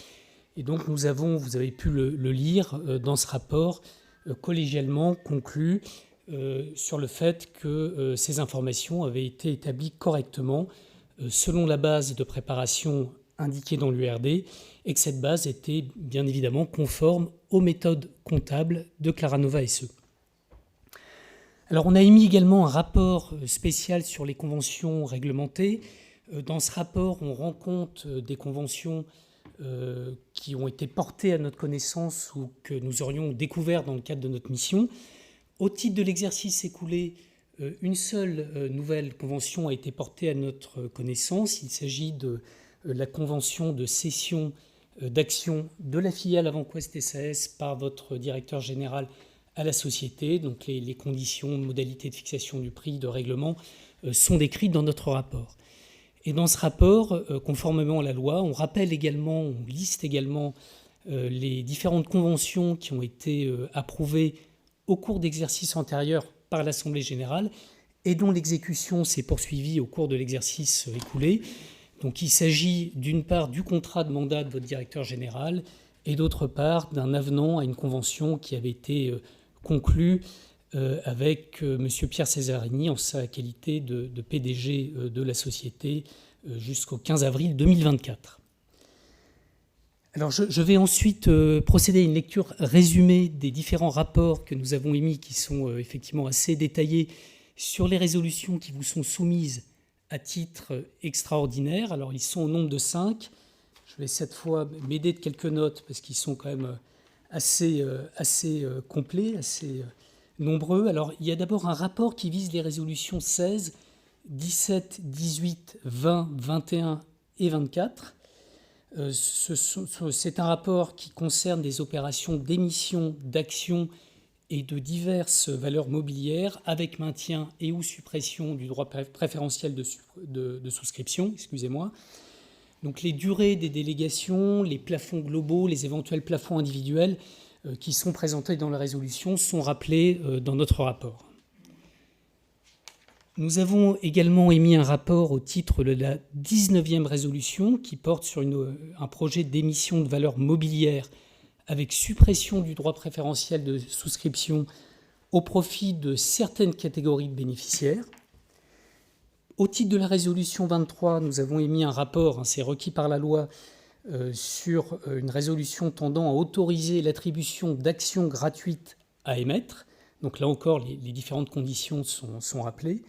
Et donc vous avez pu le lire dans ce rapport, collégialement conclu sur le fait que ces informations avaient été établies correctement selon la base de préparation indiquée dans l'URD et que cette base était bien évidemment conforme aux méthodes comptables de Clara Nova SE. Alors on a émis également un rapport spécial sur les conventions réglementées. Dans ce rapport, on rend compte des conventions qui ont été portées à notre connaissance ou que nous aurions découvert dans le cadre de notre mission. Au titre de l'exercice écoulé, une seule nouvelle convention a été portée à notre connaissance. Il s'agit de la convention de cession d'actions de la filiale AvantQuest SAS par votre directeur général à la société. Donc les conditions, modalités de fixation du prix, de règlement sont décrites dans notre rapport. Et dans ce rapport, conformément à la loi, on rappelle également, on liste également les différentes conventions qui ont été approuvées au cours d'exercices antérieurs par l'Assemblée générale et dont l'exécution s'est poursuivie au cours de l'exercice écoulé. Donc il s'agit d'une part du contrat de mandat de votre directeur général et d'autre part d'un avenant à une convention qui avait été conclue avec M. Pierre Cesarini en sa qualité de PDG de la société jusqu'au 15 avril 2024. Alors je vais ensuite procéder à une lecture résumée des différents rapports que nous avons émis qui sont effectivement assez détaillés sur les résolutions qui vous sont soumises à titre extraordinaire. Alors ils sont au nombre de 5. Je vais cette fois m'aider de quelques notes parce qu'ils sont quand même assez complets, assez nombreux. Alors il y a d'abord un rapport qui vise les résolutions 16, 17, 18, 20, 21 et 24. C'est un rapport qui concerne des opérations d'émission d'actions et de diverses valeurs mobilières avec maintien et ou suppression du droit préférentiel de souscription. Excusez-moi. Donc les durées des délégations, les plafonds globaux, les éventuels plafonds individuels qui sont présentés dans la résolution sont rappelés dans notre rapport. Nous avons également émis un rapport au titre de la 19e résolution qui porte sur un projet d'émission de valeurs mobilières avec suppression du droit préférentiel de souscription au profit de certaines catégories de bénéficiaires. Au titre de la résolution 23, nous avons émis un rapport, c'est requis par la loi, sur une résolution tendant à autoriser l'attribution d'actions gratuites à émettre. Donc là encore, les différentes conditions sont rappelées.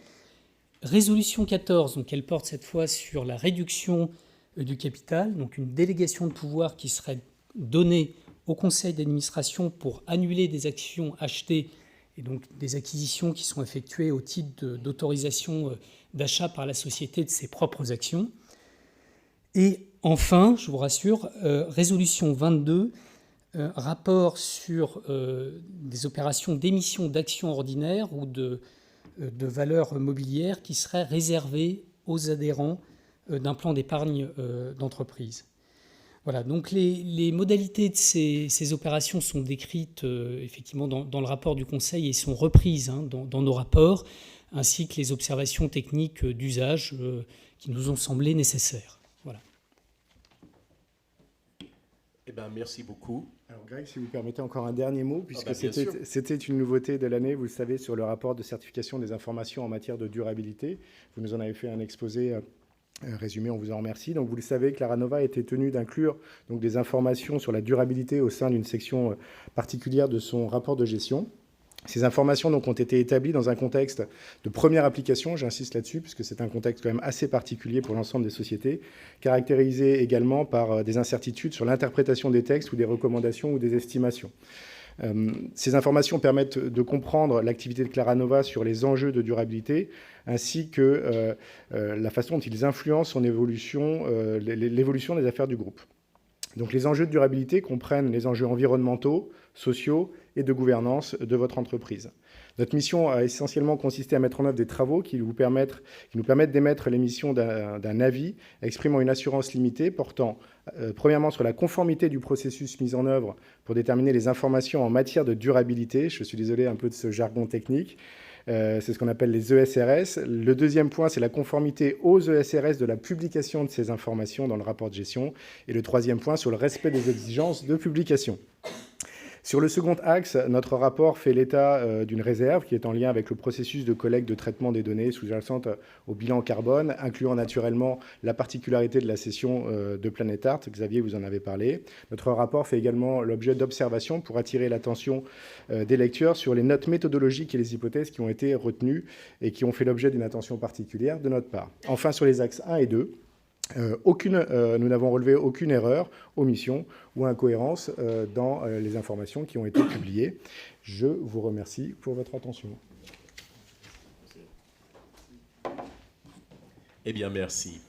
Résolution 14, donc elle porte cette fois sur la réduction du capital, donc une délégation de pouvoir qui serait donnée au conseil d'administration pour annuler des actions achetées et donc des acquisitions qui sont effectuées au titre d'autorisation d'achat par la société de ses propres actions. Et enfin, je vous rassure, résolution 22, rapport sur des opérations d'émission d'actions ordinaires ou de valeurs mobilières qui seraient réservées aux adhérents d'un plan d'épargne d'entreprise. Voilà, donc les modalités de ces opérations sont décrites effectivement dans le rapport du Conseil et sont reprises dans nos rapports, ainsi que les observations techniques d'usage qui nous ont semblé nécessaires. Voilà. Eh bien, merci beaucoup. Alors Greg, si vous permettez encore un dernier mot, puisque bien sûr. c'était une nouveauté de l'année, vous le savez, sur le rapport de certification des informations en matière de durabilité. Vous nous en avez fait un exposé résumé, on vous en remercie. Donc vous le savez, Claranova était tenue d'inclure donc, des informations sur la durabilité au sein d'une section particulière de son rapport de gestion. Ces informations donc, ont été établies dans un contexte de première application, j'insiste là-dessus, puisque c'est un contexte quand même assez particulier pour l'ensemble des sociétés, caractérisé également par des incertitudes sur l'interprétation des textes ou des recommandations ou des estimations. Ces informations permettent de comprendre l'activité de Claranova sur les enjeux de durabilité, ainsi que la façon dont ils influencent son évolution, l'évolution des affaires du groupe. Donc les enjeux de durabilité comprennent les enjeux environnementaux, sociaux et de gouvernance de votre entreprise. Notre mission a essentiellement consisté à mettre en œuvre des travaux qui nous permettent d'émettre l'émission d'un avis exprimant une assurance limitée portant premièrement sur la conformité du processus mis en œuvre pour déterminer les informations en matière de durabilité. Je suis désolé un peu de ce jargon technique. C'est ce qu'on appelle les ESRS. Le deuxième point, c'est la conformité aux ESRS de la publication de ces informations dans le rapport de gestion. Et le troisième point, sur le respect des exigences de publication. Sur le second axe, notre rapport fait l'état d'une réserve qui est en lien avec le processus de collecte de traitement des données sous-jacentes au bilan carbone, incluant naturellement la particularité de la session de Planet Art. Xavier, vous en avez parlé. Notre rapport fait également l'objet d'observations pour attirer l'attention des lecteurs sur les notes méthodologiques et les hypothèses qui ont été retenues et qui ont fait l'objet d'une attention particulière de notre part. Enfin, sur les axes 1 et 2, nous n'avons relevé aucune erreur, omission ou incohérence dans les informations qui ont été publiées. Je vous remercie pour votre attention. Eh bien, merci.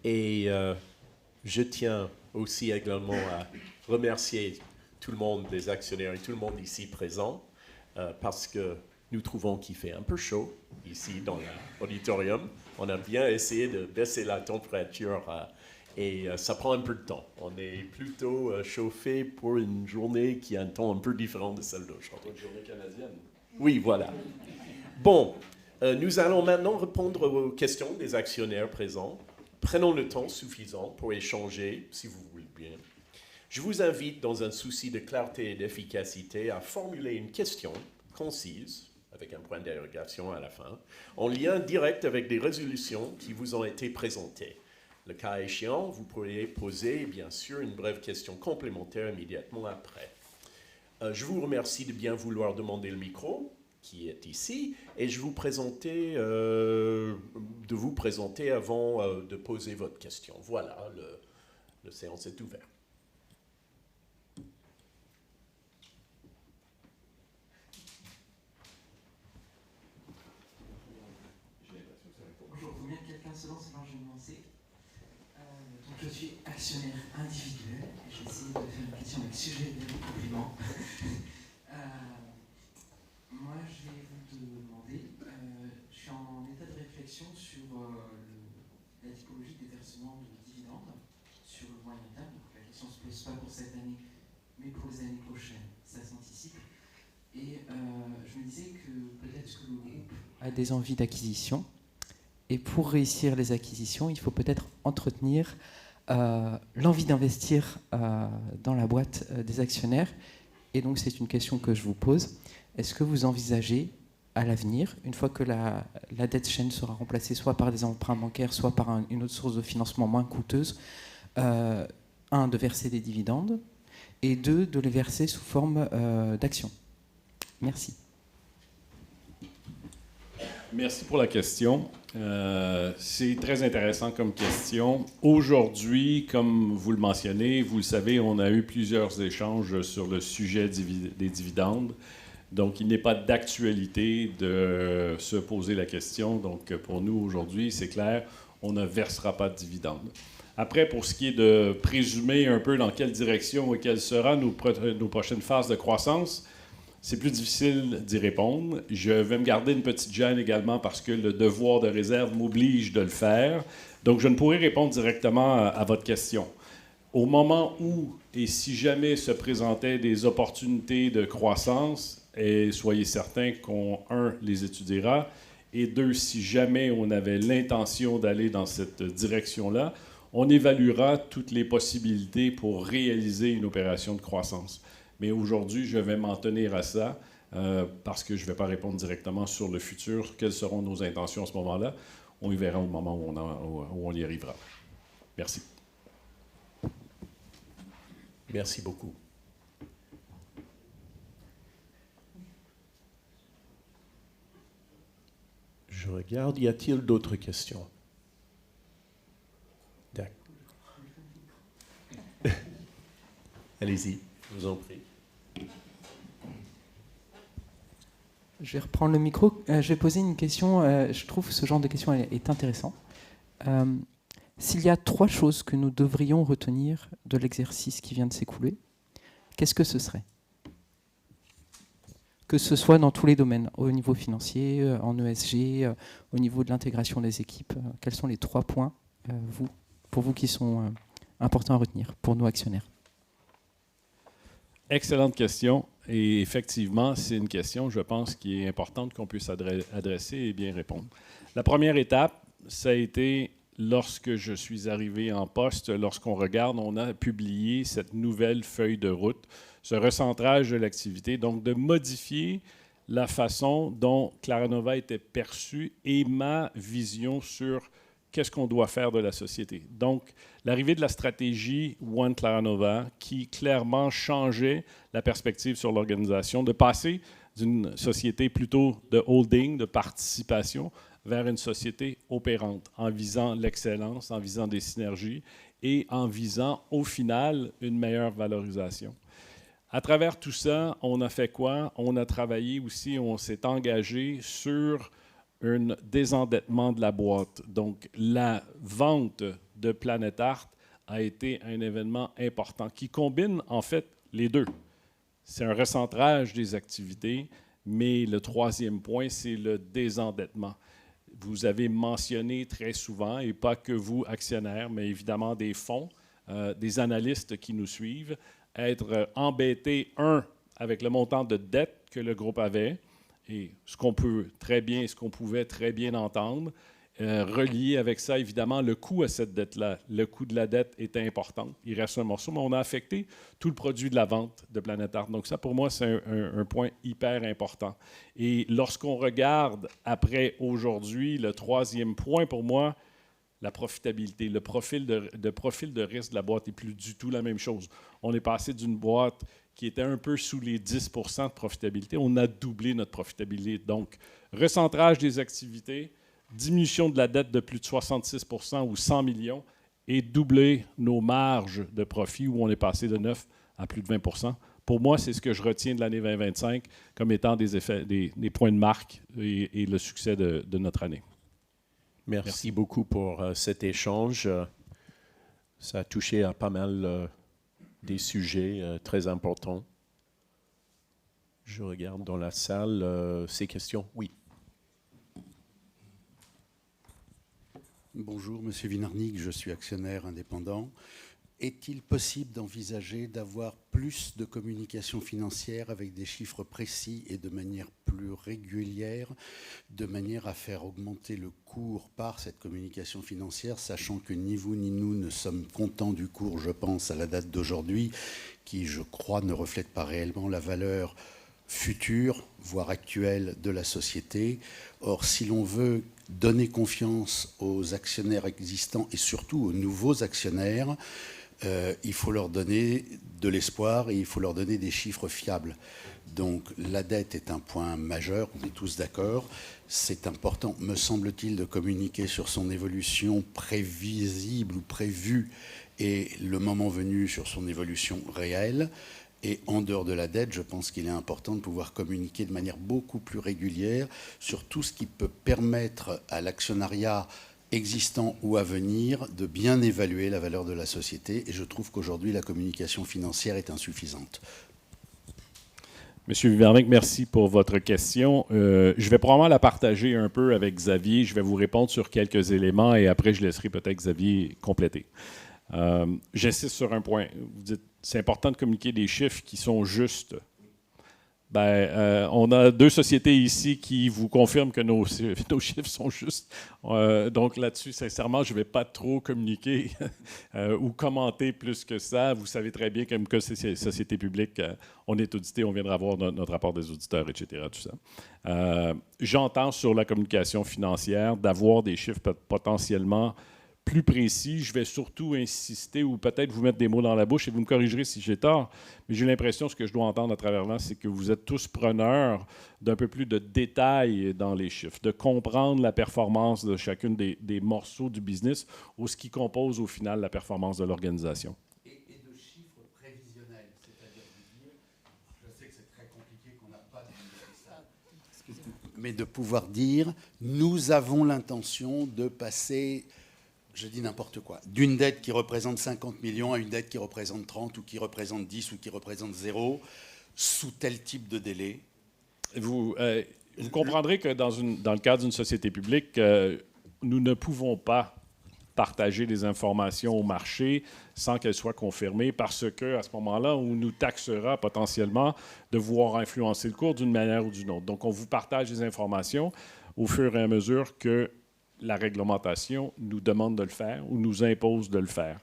Et je tiens aussi également à remercier tout le monde, les actionnaires et tout le monde ici présent, parce que nous trouvons qu'il fait un peu chaud ici dans l'auditorium. On a bien essayé de baisser la température et ça prend un peu de temps. On est plutôt chauffé pour une journée qui a un temps un peu différent de celle d'aujourd'hui. Une journée canadienne. Oui, voilà. Bon, nous allons maintenant répondre aux questions des actionnaires présents. Prenons le temps suffisant pour échanger, si vous voulez bien. Je vous invite, dans un souci de clarté et d'efficacité, à formuler une question concise, avec un point d'interrogation à la fin, en lien direct avec des résolutions qui vous ont été présentées. Le cas échéant, vous pourriez poser, bien sûr, une brève question complémentaire immédiatement après. Je vous remercie de bien vouloir demander le micro, qui est ici, et je vous présenter, de vous présenter avant de poser votre question. Voilà, la séance est ouverte. Bonjour, combien quelqu'un se lance alors je vais me lancer. Donc je suis actionnaire individuel et j'ai essayé de faire une question avec sujet de complément. Moi je vais vous demander, je suis en état de réflexion sur la typologie des versements de dividendes sur le moyen terme. Donc la question ne se pose pas pour cette année, mais pour les années prochaines, ça s'anticipe. Et je me disais que peut-être que le groupe a des envies d'acquisition. Et pour réussir les acquisitions, il faut peut-être entretenir l'envie d'investir dans la boîte des actionnaires. Et donc, c'est une question que je vous pose. Est-ce que vous envisagez, à l'avenir, une fois que la dette chaîne sera remplacée soit par des emprunts bancaires, soit par une autre source de financement moins coûteuse, de verser des dividendes, et de les verser sous forme d'actions? Merci. Merci pour la question. C'est très intéressant comme question. Aujourd'hui, comme vous le mentionnez, vous le savez, on a eu plusieurs échanges sur le sujet des dividendes. Donc, il n'est pas d'actualité de se poser la question. Donc, pour nous, aujourd'hui, c'est clair, on ne versera pas de dividendes. Après, pour ce qui est de présumer un peu dans quelle direction et quelles seront nos prochaines phases de croissance, c'est plus difficile d'y répondre. Je vais me garder une petite gêne également parce que le devoir de réserve m'oblige de le faire. Donc, je ne pourrai répondre directement à votre question. Au moment où et si jamais se présentaient des opportunités de croissance, et soyez certains qu'on, un, les étudiera, et deux, si jamais on avait l'intention d'aller dans cette direction-là, on évaluera toutes les possibilités pour réaliser une opération de croissance. Mais aujourd'hui, je vais m'en tenir à ça parce que je ne vais pas répondre directement sur le futur. Quelles seront nos intentions à ce moment-là? On y verra au moment où on y arrivera. Merci. Merci beaucoup. Je regarde, y a-t-il d'autres questions? D'accord. Allez-y, je vous en prie. Je vais reprendre le micro. Je vais poser une question. Je trouve que ce genre de question est intéressant. S'il y a 3 choses que nous devrions retenir de l'exercice qui vient de s'écouler, qu'est-ce que ce serait? Que ce soit dans tous les domaines, au niveau financier, en ESG, au niveau de l'intégration des équipes. Quels sont les 3 points, pour vous, qui sont importants à retenir pour nos actionnaires? Excellente question. Et effectivement, c'est une question, je pense, qui est importante qu'on puisse adresser et bien répondre. La première étape, ça a été lorsque je suis arrivé en poste, lorsqu'on regarde, on a publié cette nouvelle feuille de route, ce recentrage de l'activité, donc de modifier la façon dont Claranova était perçue et ma vision sur qu'est-ce qu'on doit faire de la société. Donc, l'arrivée de la stratégie One Claranova qui clairement changeait la perspective sur l'organisation, de passer d'une société plutôt de holding, de participation, vers une société opérante, en visant l'excellence, en visant des synergies et en visant, au final, une meilleure valorisation. À travers tout ça, on a fait quoi? On a travaillé aussi, on s'est engagé sur un désendettement de la boîte. Donc, la vente de Planet Art a été un événement important qui combine, en fait, les deux. C'est un recentrage des activités, mais le troisième point, c'est le désendettement. Vous avez mentionné très souvent, et pas que vous, actionnaires, mais évidemment des fonds, des analystes qui nous suivent, être embêtés, avec le montant de dette que le groupe avait, et ce qu'on pouvait très bien entendre, relié avec ça, évidemment, le coût à cette dette-là. Le coût de la dette était important. Il reste un morceau, mais on a affecté tout le produit de la vente de Planet Art. Donc ça, pour moi, c'est un point hyper important. Et lorsqu'on regarde après aujourd'hui, le troisième point pour moi, la profitabilité, le profil de risque de la boîte n'est plus du tout la même chose. On est passé d'une boîte qui était un peu sous les 10 % de profitabilité. On a doublé notre profitabilité. Donc, recentrage des activités, diminution de la dette de plus de 66 % ou 100 millions et doubler nos marges de profit où on est passé de 9 à plus de 20 %. Pour moi, c'est ce que je retiens de l'année 2025 comme étant des points de marque et le succès de notre année. Merci beaucoup pour cet échange. Ça a touché à pas mal des sujets très importants. Je regarde dans la salle ces questions. Oui. Bonjour, Monsieur Vinarnik, je suis actionnaire indépendant. Est-il possible d'envisager d'avoir plus de communication financière avec des chiffres précis et de manière plus régulière, de manière à faire augmenter le cours par cette communication financière, sachant que ni vous ni nous ne sommes contents du cours, je pense, à la date d'aujourd'hui, qui, je crois, ne reflète pas réellement la valeur future, voire actuelle, de la société. Or, si l'on veut donner confiance aux actionnaires existants et surtout aux nouveaux actionnaires, il faut leur donner de l'espoir et il faut leur donner des chiffres fiables. Donc la dette est un point majeur, on est tous d'accord. C'est important, me semble-t-il, de communiquer sur son évolution prévisible ou prévue et le moment venu sur son évolution réelle. Et en dehors de la dette, je pense qu'il est important de pouvoir communiquer de manière beaucoup plus régulière sur tout ce qui peut permettre à l'actionnariat existant ou à venir de bien évaluer la valeur de la société. Et je trouve qu'aujourd'hui, la communication financière est insuffisante. Monsieur Vivernick, merci pour votre question. Je vais probablement la partager un peu avec Xavier. Je vais vous répondre sur quelques éléments et après, je laisserai peut-être Xavier compléter. J'insiste sur un point. Vous dites c'est important de communiquer des chiffres qui sont justes. On a 2 sociétés ici qui vous confirment que nos chiffres sont justes. Donc là-dessus, sincèrement, je ne vais pas trop communiquer ou commenter plus que ça. Vous savez très bien comme que c'est société publique, on est audité, on viendra voir notre rapport des auditeurs, etc. Tout ça. J'entends sur la communication financière d'avoir des chiffres potentiellement plus précis. Je vais surtout insister ou peut-être vous mettre des mots dans la bouche et vous me corrigerez si j'ai tort, mais j'ai l'impression que ce que je dois entendre à travers là, c'est que vous êtes tous preneurs d'un peu plus de détails dans les chiffres, de comprendre la performance de chacune des morceaux du business ou ce qui compose au final la performance de l'organisation. Et de chiffres prévisionnels, c'est-à-dire de dire, je sais que c'est très compliqué, qu'on n'a pas de ça, mais de pouvoir dire, nous avons l'intention de passer... Je dis n'importe quoi, d'une dette qui représente 50 millions à une dette qui représente 30 ou qui représente 10 ou qui représente 0, sous tel type de délai. Vous comprendrez que dans le cadre d'une société publique, nous ne pouvons pas partager des informations au marché sans qu'elles soient confirmées parce qu'à ce moment-là, on nous taxera potentiellement de vouloir influencer le cours d'une manière ou d'une autre. Donc, on vous partage des informations au fur et à mesure que la réglementation nous demande de le faire ou nous impose de le faire.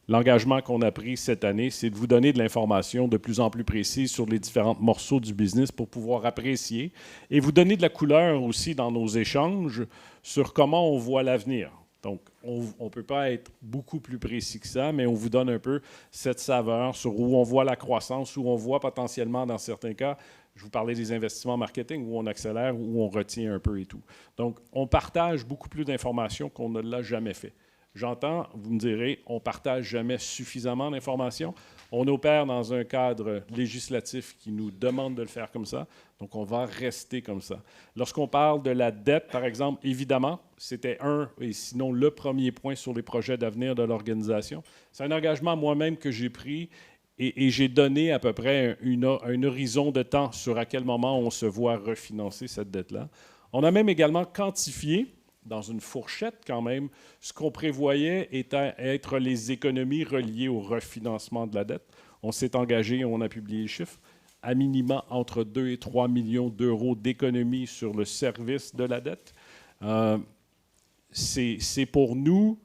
L'engagement qu'on a pris cette année, c'est de vous donner de l'information de plus en plus précise sur les différents morceaux du business pour pouvoir apprécier et vous donner de la couleur aussi dans nos échanges sur comment on voit l'avenir. Donc, on ne peut pas être beaucoup plus précis que ça, mais on vous donne un peu cette saveur sur où on voit la croissance, où on voit potentiellement, dans certains cas, je vous parlais des investissements marketing, où on accélère, où on retient un peu et tout. Donc, on partage beaucoup plus d'informations qu'on ne l'a jamais fait. J'entends, vous me direz, on ne partage jamais suffisamment d'informations. On opère dans un cadre législatif qui nous demande de le faire comme ça, donc on va rester comme ça. Lorsqu'on parle de la dette, par exemple, évidemment, c'était et sinon le premier point sur les projets d'avenir de l'organisation. C'est un engagement moi-même que j'ai pris et j'ai donné à peu près un horizon de temps sur à quel moment on se voit refinancer cette dette-là. On a même également quantifié, dans une fourchette quand même, ce qu'on prévoyait être les économies reliées au refinancement de la dette. On s'est engagé, on a publié les chiffres, à minima entre 2 et 3 millions d'euros d'économies sur le service de la dette. C'est pour nous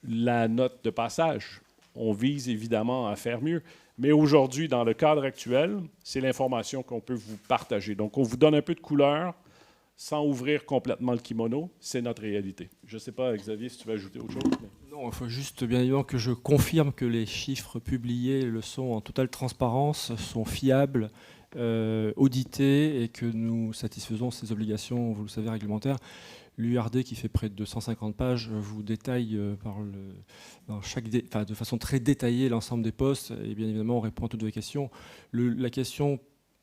la note de passage. On vise évidemment à faire mieux. Mais aujourd'hui, dans le cadre actuel, c'est l'information qu'on peut vous partager. Donc, on vous donne un peu de couleur sans ouvrir complètement le kimono. C'est notre réalité. Je ne sais pas, Xavier, si tu veux ajouter autre chose. Non, il faut juste bien évidemment que je confirme que les chiffres publiés le sont en totale transparence, sont fiables, audités et que nous satisfaisons ces obligations, vous le savez, réglementaires. L'URD, qui fait près de 250 pages, vous détaille de façon très détaillée l'ensemble des postes. Et bien évidemment, on répond à toutes vos questions. La question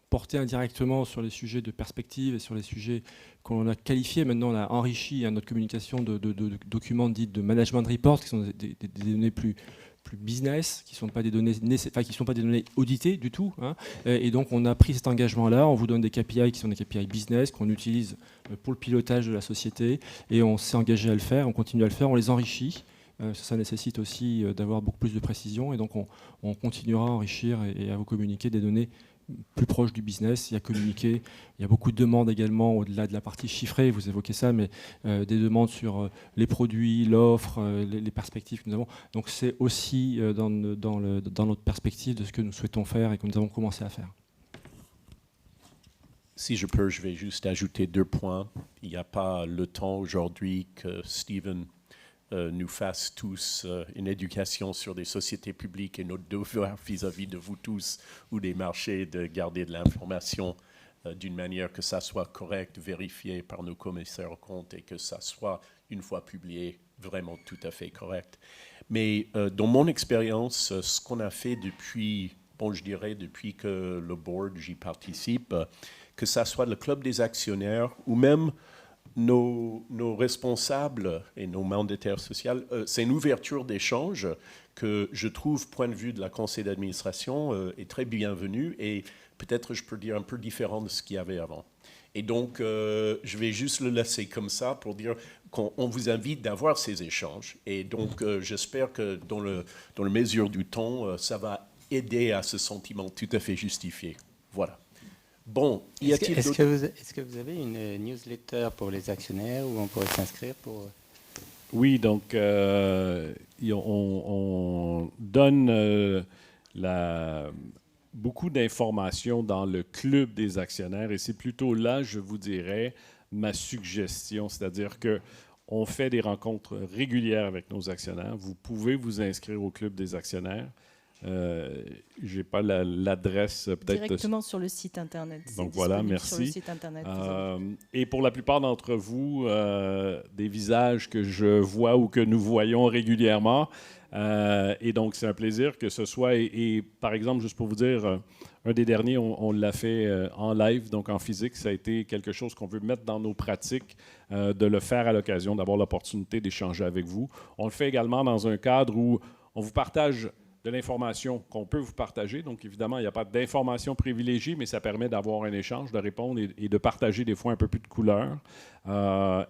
portait indirectement sur les sujets de perspective et sur les sujets qu'on a qualifiés. Maintenant, on a enrichi notre communication de documents dits de management report, qui sont des données plus business, qui ne sont pas des données qui sont pas des données auditées du tout. Hein. Et donc, on a pris cet engagement-là. On vous donne des KPI qui sont des KPI business qu'on utilise pour le pilotage de la société. Et on s'est engagé à le faire. On continue à le faire. On les enrichit. Ça nécessite aussi d'avoir beaucoup plus de précision. Et donc, on continuera à enrichir et à vous communiquer des données plus proche du business, il y a communiqué, il y a beaucoup de demandes également au-delà de la partie chiffrée, vous évoquez ça, mais des demandes sur les produits, l'offre, les perspectives que nous avons. Donc c'est aussi dans notre perspective de ce que nous souhaitons faire et que nous avons commencé à faire. Si je peux, je vais juste ajouter 2 points. Il n'y a pas le temps aujourd'hui que Steven nous fasse tous une éducation sur des sociétés publiques et notre devoir vis-à-vis de vous tous ou des marchés de garder de l'information d'une manière que ça soit correct, vérifié par nos commissaires aux comptes et que ça soit, une fois publié, vraiment tout à fait correct. Mais dans mon expérience, ce qu'on a fait depuis, je dirais depuis que le board, j'y participe, que ça soit le club des actionnaires ou même nos responsables et nos mandataires sociaux, c'est une ouverture d'échange que je trouve, point de vue de la conseil d'administration, est très bienvenue et peut-être, je peux dire, un peu différent de ce qu'il y avait avant. Et donc, je vais juste le laisser comme ça pour dire qu'on vous invite d'avoir ces échanges. Et donc, j'espère que dans la mesure du temps, ça va aider à ce sentiment tout à fait justifié. Voilà. Bon, est-ce que vous avez une newsletter pour les actionnaires où on pourrait s'inscrire pour... Oui, donc on donne beaucoup d'informations dans le club des actionnaires et c'est plutôt là, je vous dirais, ma suggestion, c'est-à-dire qu'on fait des rencontres régulières avec nos actionnaires. Vous pouvez vous inscrire au club des actionnaires. Je n'ai pas l'adresse peut-être. Directement sur le site Internet. Donc voilà, merci. Sur le site Internet, et pour la plupart d'entre vous, des visages que je vois ou que nous voyons régulièrement. Et donc, c'est un plaisir que ce soit. Et par exemple, juste pour vous dire, un des derniers, on l'a fait en live, donc en physique. Ça a été quelque chose qu'on veut mettre dans nos pratiques, de le faire à l'occasion, d'avoir l'opportunité d'échanger avec vous. On le fait également dans un cadre où on vous partage de l'information qu'on peut vous partager. Donc, évidemment, il n'y a pas d'information privilégiée, mais ça permet d'avoir un échange, de répondre et de partager des fois un peu plus de couleurs.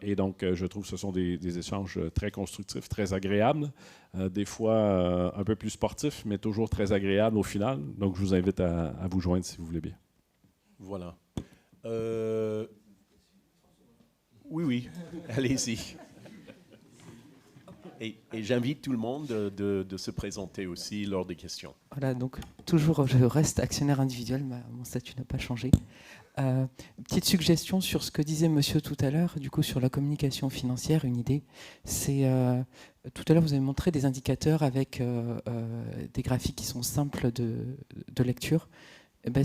Et donc, je trouve que ce sont des échanges très constructifs, très agréables, des fois un peu plus sportifs, mais toujours très agréables au final. Donc, je vous invite à vous joindre si vous voulez bien. Voilà. Oui, allez-y. Et j'invite tout le monde de se présenter aussi lors des questions. Voilà, donc toujours, je reste actionnaire individuel, mon statut n'a pas changé. Petite suggestion sur ce que disait monsieur tout à l'heure, du coup sur la communication financière, une idée. C'est tout à l'heure vous avez montré des indicateurs avec des graphiques qui sont simples de lecture.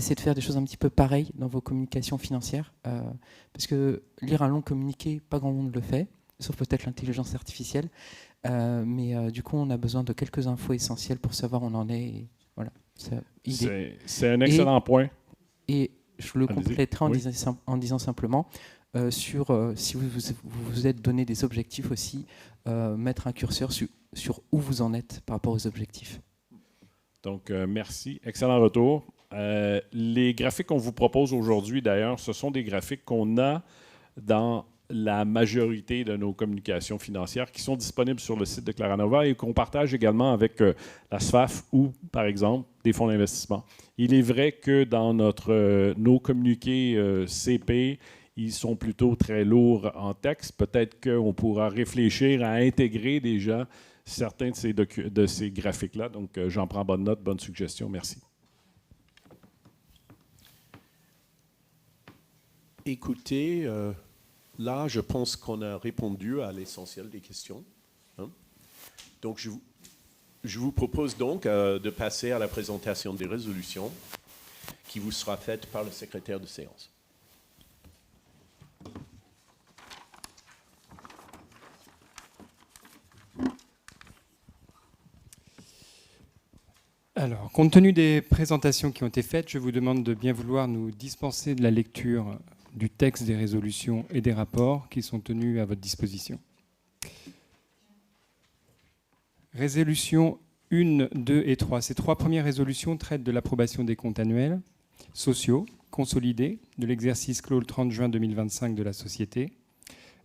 C'est de faire des choses un petit peu pareilles dans vos communications financières. Parce que lire un long communiqué, pas grand monde le fait, sauf peut-être l'intelligence artificielle. Mais du coup, on a besoin de quelques infos essentielles pour savoir où on en est. Et voilà, c'est un excellent point. Et je le compléterai oui. en disant simplement, si vous êtes donné des objectifs aussi, mettre un curseur sur où vous en êtes par rapport aux objectifs. Donc, merci. Excellent retour. Les graphiques qu'on vous propose aujourd'hui, d'ailleurs, ce sont des graphiques qu'on a dans la majorité de nos communications financières qui sont disponibles sur le site de Claranova et qu'on partage également avec la SFAF ou, par exemple, des fonds d'investissement. Il est vrai que dans nos communiqués CP, ils sont plutôt très lourds en texte. Peut-être qu'on pourra réfléchir à intégrer déjà certains de ces graphiques-là. Donc, j'en prends bonne note, bonne suggestion. Merci. Écoutez, là, je pense qu'on a répondu à l'essentiel des questions. Donc, je vous propose donc de passer à la présentation des résolutions qui vous sera faite par le secrétaire de séance. Alors, compte tenu des présentations qui ont été faites, je vous demande de bien vouloir nous dispenser de la lecture du texte des résolutions et des rapports qui sont tenus à votre disposition. Résolutions 1, 2 et 3. Ces trois premières résolutions traitent de l'approbation des comptes annuels sociaux consolidés de l'exercice clos le 30 juin 2025 de la société,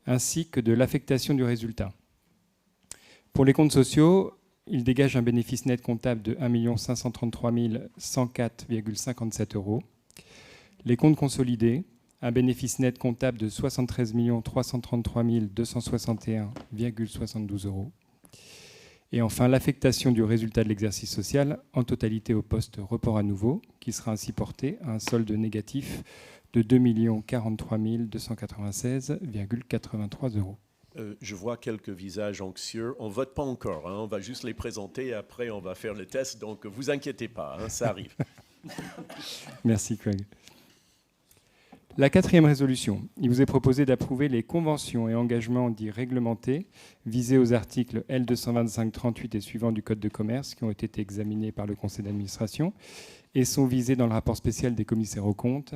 ainsi que de l'affectation du résultat. Pour les comptes sociaux, il dégage un bénéfice net comptable de 1 533 104,57 €. Les comptes consolidés, un bénéfice net comptable de 73 333 261,72 €. Et enfin, l'affectation du résultat de l'exercice social en totalité au poste report à nouveau, qui sera ainsi porté à un solde négatif de 2 043 296,83 €. Je vois quelques visages anxieux. On ne vote pas encore, hein. On va juste les présenter et après on va faire le test. Donc vous inquiétez pas, hein, ça arrive. Merci Craig. La 4e résolution, il vous est proposé d'approuver les conventions et engagements dits réglementés visés aux articles L225-38 et suivants du Code de commerce qui ont été examinés par le Conseil d'administration et sont visés dans le rapport spécial des commissaires aux comptes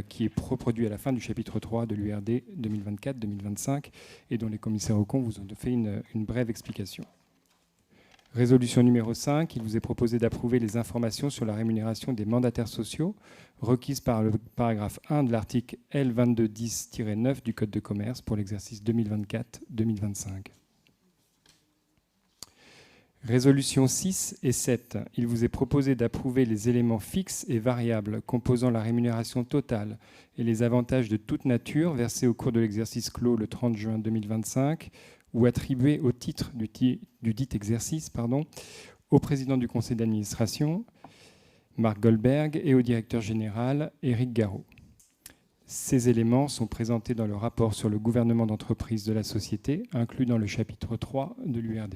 qui est reproduit à la fin du chapitre 3 de l'URD 2024-2025 et dont les commissaires aux comptes vous ont fait une brève explication. Résolution numéro 5, il vous est proposé d'approuver les informations sur la rémunération des mandataires sociaux requises par le paragraphe 1 de l'article L2210-9 du Code de commerce pour l'exercice 2024-2025. Résolution 6 et 7, il vous est proposé d'approuver les éléments fixes et variables composant la rémunération totale et les avantages de toute nature versés au cours de l'exercice clos le 30 juin 2025 ou attribués au titre du dit exercice au président du conseil d'administration, Marc Goldberg, et au directeur général, Éric Garot. Ces éléments sont présentés dans le rapport sur le gouvernement d'entreprise de la société, inclus dans le chapitre 3 de l'URD.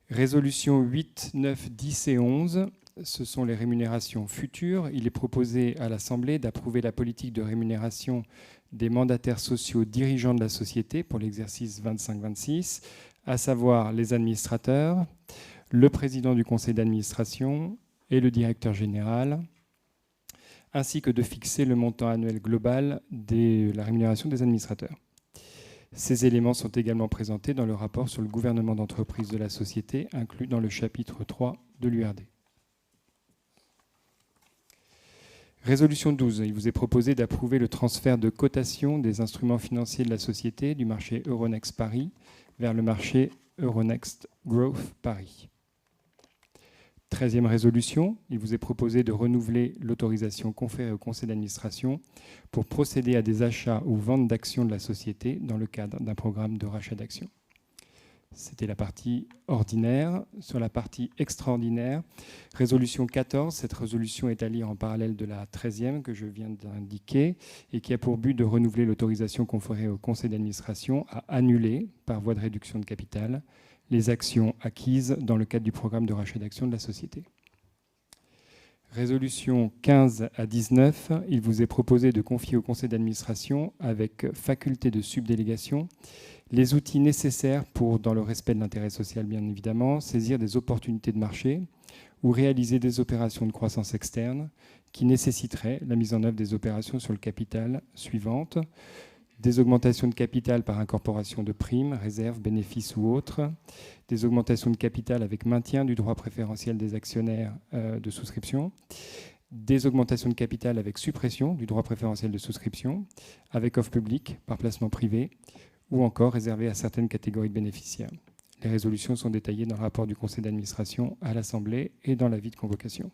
Résolutions 8, 9, 10 et 11, ce sont les rémunérations futures. Il est proposé à l'Assemblée d'approuver la politique de rémunération des mandataires sociaux dirigeants de la société pour l'exercice 25-26, à savoir les administrateurs, le président du conseil d'administration et le directeur général, ainsi que de fixer le montant annuel global de la rémunération des administrateurs. Ces éléments sont également présentés dans le rapport sur le gouvernement d'entreprise de la société, inclus dans le chapitre 3 de l'URD. Résolution 12, il vous est proposé d'approuver le transfert de cotation des instruments financiers de la société du marché Euronext Paris vers le marché Euronext Growth Paris. 13e résolution, il vous est proposé de renouveler l'autorisation conférée au conseil d'administration pour procéder à des achats ou ventes d'actions de la société dans le cadre d'un programme de rachat d'actions. C'était la partie ordinaire. Sur la partie extraordinaire, résolution 14, cette résolution est à lire en parallèle de la 13e que je viens d'indiquer et qui a pour but de renouveler l'autorisation conférée au conseil d'administration à annuler, par voie de réduction de capital, les actions acquises dans le cadre du programme de rachat d'actions de la société. Résolution 15 à 19, il vous est proposé de confier au conseil d'administration, avec faculté de subdélégation, les outils nécessaires pour, dans le respect de l'intérêt social bien évidemment, saisir des opportunités de marché ou réaliser des opérations de croissance externe qui nécessiteraient la mise en œuvre des opérations sur le capital suivantes: des augmentations de capital par incorporation de primes, réserves, bénéfices ou autres, des augmentations de capital avec maintien du droit préférentiel des actionnaires de souscription, des augmentations de capital avec suppression du droit préférentiel de souscription, avec offre publique par placement privé, ou encore réservées à certaines catégories de bénéficiaires. Les résolutions sont détaillées dans le rapport du conseil d'administration à l'Assemblée et dans l'avis de convocation.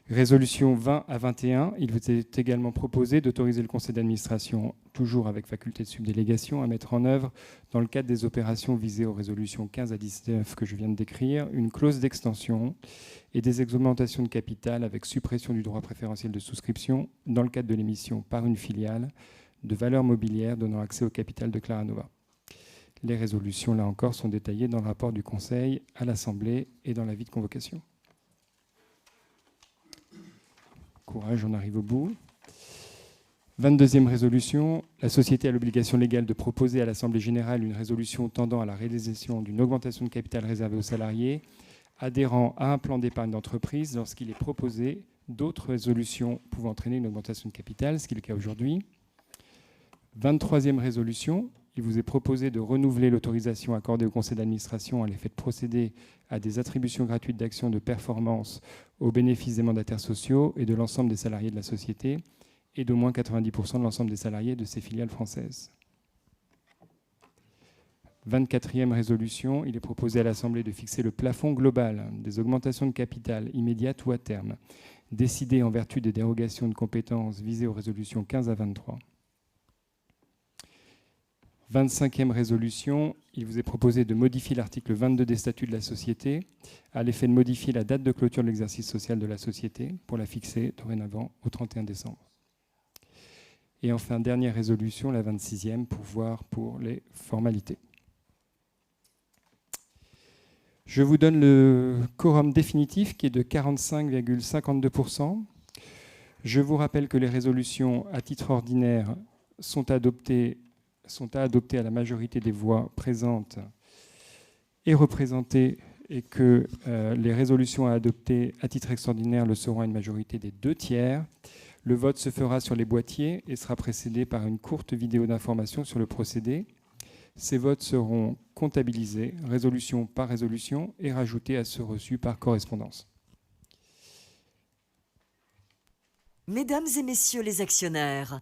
Résolution 20 à 21, il vous est également proposé d'autoriser le conseil d'administration, toujours avec faculté de subdélégation, à mettre en œuvre, dans le cadre des opérations visées aux résolutions 15 à 19 que je viens de décrire, une clause d'extension et des augmentations de capital avec suppression du droit préférentiel de souscription dans le cadre de l'émission par une filiale de valeurs mobilières donnant accès au capital de Claranova. Les résolutions, là encore, sont détaillées dans le rapport du Conseil à l'Assemblée et dans l'avis de convocation. Courage, on arrive au bout. 22e résolution, la société a l'obligation légale de proposer à l'Assemblée générale une résolution tendant à la réalisation d'une augmentation de capital réservée aux salariés adhérant à un plan d'épargne d'entreprise lorsqu'il est proposé d'autres résolutions pouvant entraîner une augmentation de capital, ce qui est le cas aujourd'hui. 23e résolution, il vous est proposé de renouveler l'autorisation accordée au conseil d'administration à l'effet de procéder à des attributions gratuites d'actions de performance au bénéfice des mandataires sociaux et de l'ensemble des salariés de la société et d'au moins 90% de l'ensemble des salariés de ses filiales françaises. 24e résolution, il est proposé à l'Assemblée de fixer le plafond global des augmentations de capital immédiates ou à terme, décidées en vertu des dérogations de compétences visées aux résolutions 15 à 23. 25e résolution, il vous est proposé de modifier l'article 22 des statuts de la société à l'effet de modifier la date de clôture de l'exercice social de la société pour la fixer dorénavant au 31 décembre. Et enfin, dernière résolution, la 26e, pourvoir pour les formalités. Je vous donne le quorum définitif qui est de 45,52%. Je vous rappelle que les résolutions à titre ordinaire sont à adopter à la majorité des voix présentes et représentées et que les résolutions à adopter à titre extraordinaire le seront à une majorité des 2/3. Le vote se fera sur les boîtiers et sera précédé par une courte vidéo d'information sur le procédé. Ces votes seront comptabilisés, résolution par résolution, et rajoutés à ceux reçus par correspondance. Mesdames et messieurs les actionnaires,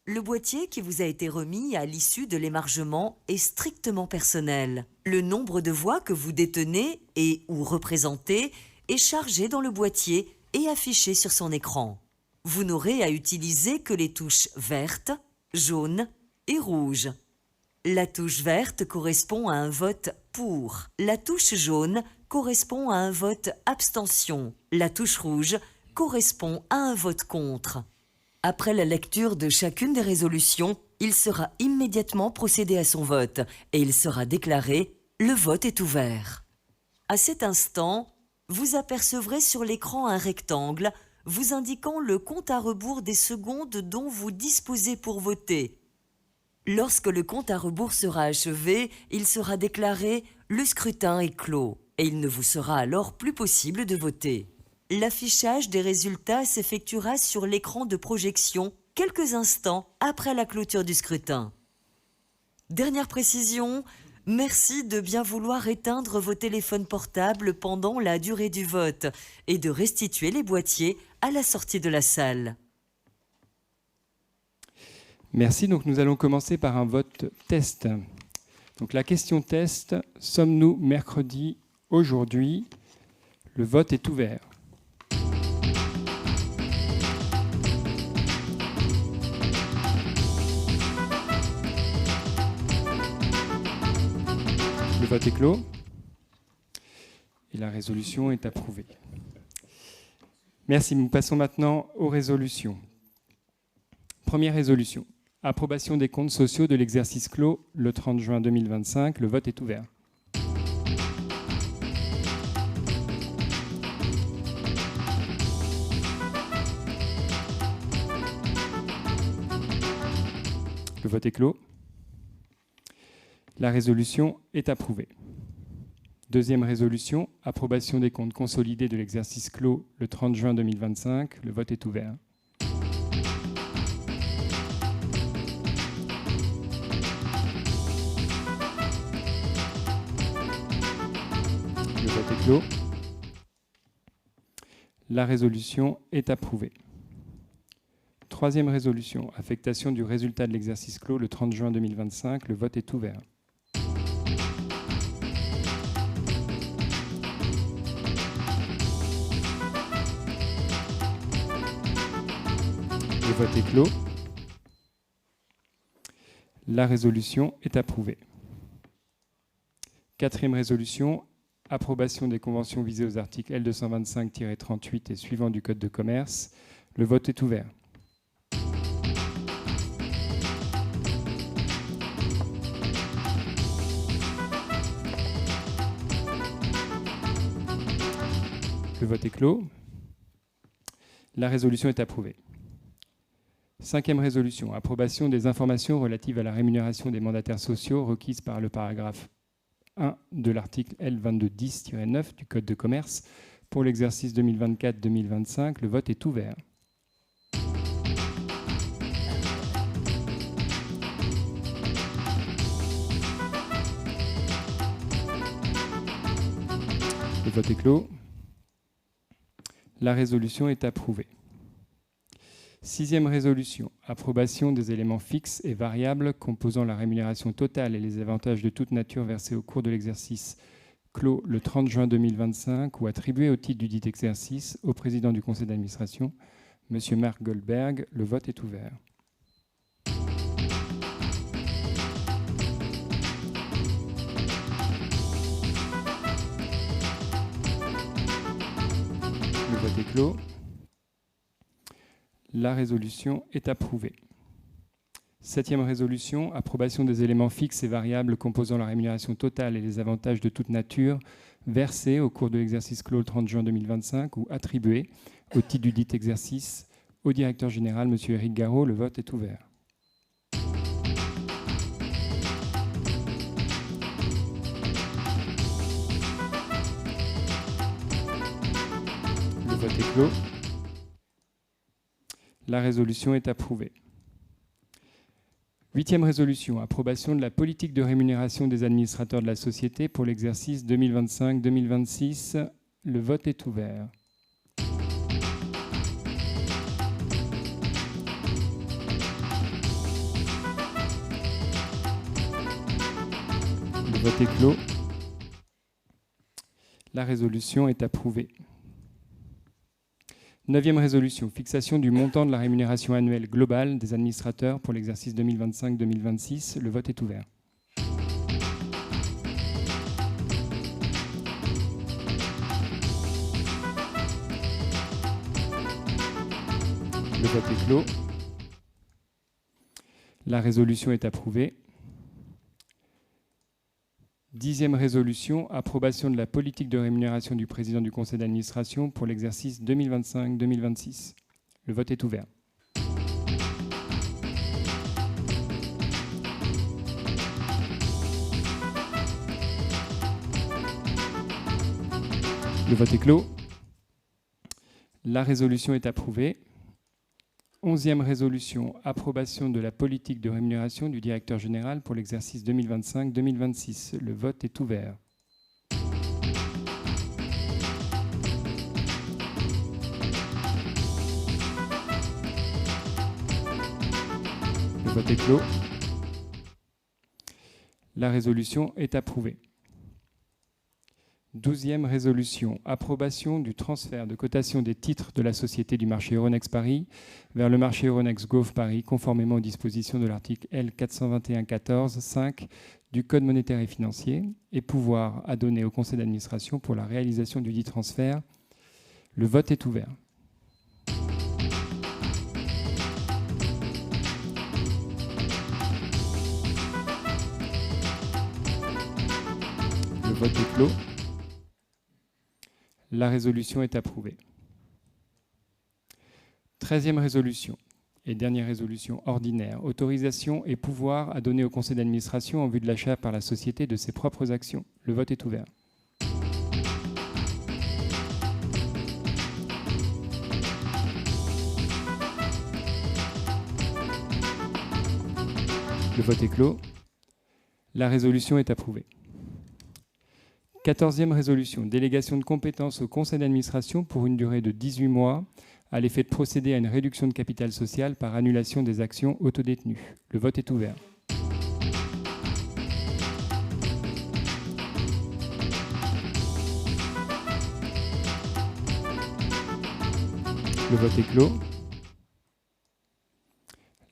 le boîtier qui vous a été remis à l'issue de l'émargement est strictement personnel. Le nombre de voix que vous détenez et ou représentez est chargé dans le boîtier et affiché sur son écran. Vous n'aurez à utiliser que les touches vertes, jaunes et rouges. La touche verte correspond à un vote pour. La touche jaune correspond à un vote abstention. La touche rouge correspond à un vote contre. Après la lecture de chacune des résolutions, il sera immédiatement procédé à son vote et il sera déclaré « Le vote est ouvert ». À cet instant, vous apercevrez sur l'écran un rectangle vous indiquant le compte à rebours des secondes dont vous disposez pour voter. Lorsque le compte à rebours sera achevé, il sera déclaré « Le scrutin est clos » et il ne vous sera alors plus possible de voter. L'affichage des résultats s'effectuera sur l'écran de projection quelques instants après la clôture du scrutin. Dernière précision, merci de bien vouloir éteindre vos téléphones portables pendant la durée du vote et de restituer les boîtiers à la sortie de la salle. Merci. Donc nous allons commencer par un vote test. Donc la question test, sommes-nous mercredi aujourd'hui? Le vote est ouvert. Le vote est clos et la résolution est approuvée. Merci. Nous passons maintenant aux résolutions. Première résolution. Approbation des comptes sociaux de l'exercice clos le 30 juin 2025. Le vote est ouvert. Le vote est clos. La résolution est approuvée. Deuxième résolution, approbation des comptes consolidés de l'exercice clos le 30 juin 2025. Le vote est ouvert. Le vote est clos. La résolution est approuvée. Troisième résolution, affectation du résultat de l'exercice clos le 30 juin 2025. Le vote est ouvert. Le vote est clos. La résolution est approuvée. Quatrième résolution, approbation des conventions visées aux articles L225-38 et suivants du Code de commerce. Le vote est ouvert. Le vote est clos. La résolution est approuvée. Cinquième résolution, approbation des informations relatives à la rémunération des mandataires sociaux requises par le paragraphe 1 de l'article L2210-9 du Code de commerce pour l'exercice 2024-2025. Le vote est ouvert. Le vote est clos. La résolution est approuvée. Sixième résolution, approbation des éléments fixes et variables composant la rémunération totale et les avantages de toute nature versés au cours de l'exercice clos le 30 juin 2025 ou attribués au titre du dit exercice au président du conseil d'administration, M. Marc Goldberg. Le vote est ouvert. vote est clos. La résolution est approuvée. 7e résolution, approbation des éléments fixes et variables composant la rémunération totale et les avantages de toute nature versés au cours de l'exercice clos le 30 juin 2025 ou attribués au titre du dit exercice au directeur général, M. Éric Garot. Le vote est ouvert. Le vote est clos. La résolution est approuvée. 8e résolution, approbation de la politique de rémunération des administrateurs de la société pour l'exercice 2025-2026. Le vote est ouvert. Le vote est clos. La résolution est approuvée. 9e résolution, fixation du montant de la rémunération annuelle globale des administrateurs pour l'exercice 2025-2026. Le vote est ouvert. Le vote est clos. La résolution est approuvée. 10e résolution, approbation de la politique de rémunération du président du conseil d'administration pour l'exercice 2025-2026. Le vote est ouvert. Le vote est clos. La résolution est approuvée. 11e résolution, approbation de la politique de rémunération du directeur général pour l'exercice 2025-2026. Le vote est ouvert. Le vote est clos. La résolution est approuvée. 12e résolution, approbation du transfert de cotation des titres de la société du marché Euronext Paris vers le marché Euronext Gov Paris, conformément aux dispositions de l'article L. 421-14-5 du Code monétaire et financier, et pouvoir à donner au conseil d'administration pour la réalisation du dit transfert. Le vote est ouvert. Le vote est clos. La résolution est approuvée. 13e résolution et dernière résolution ordinaire. Autorisation et pouvoir à donner au conseil d'administration en vue de l'achat par la société de ses propres actions. Le vote est ouvert. Le vote est clos. La résolution est approuvée. 14e résolution, délégation de compétences au conseil d'administration pour une durée de 18 mois à l'effet de procéder à une réduction de capital social par annulation des actions autodétenues. Le vote est ouvert. Le vote est clos.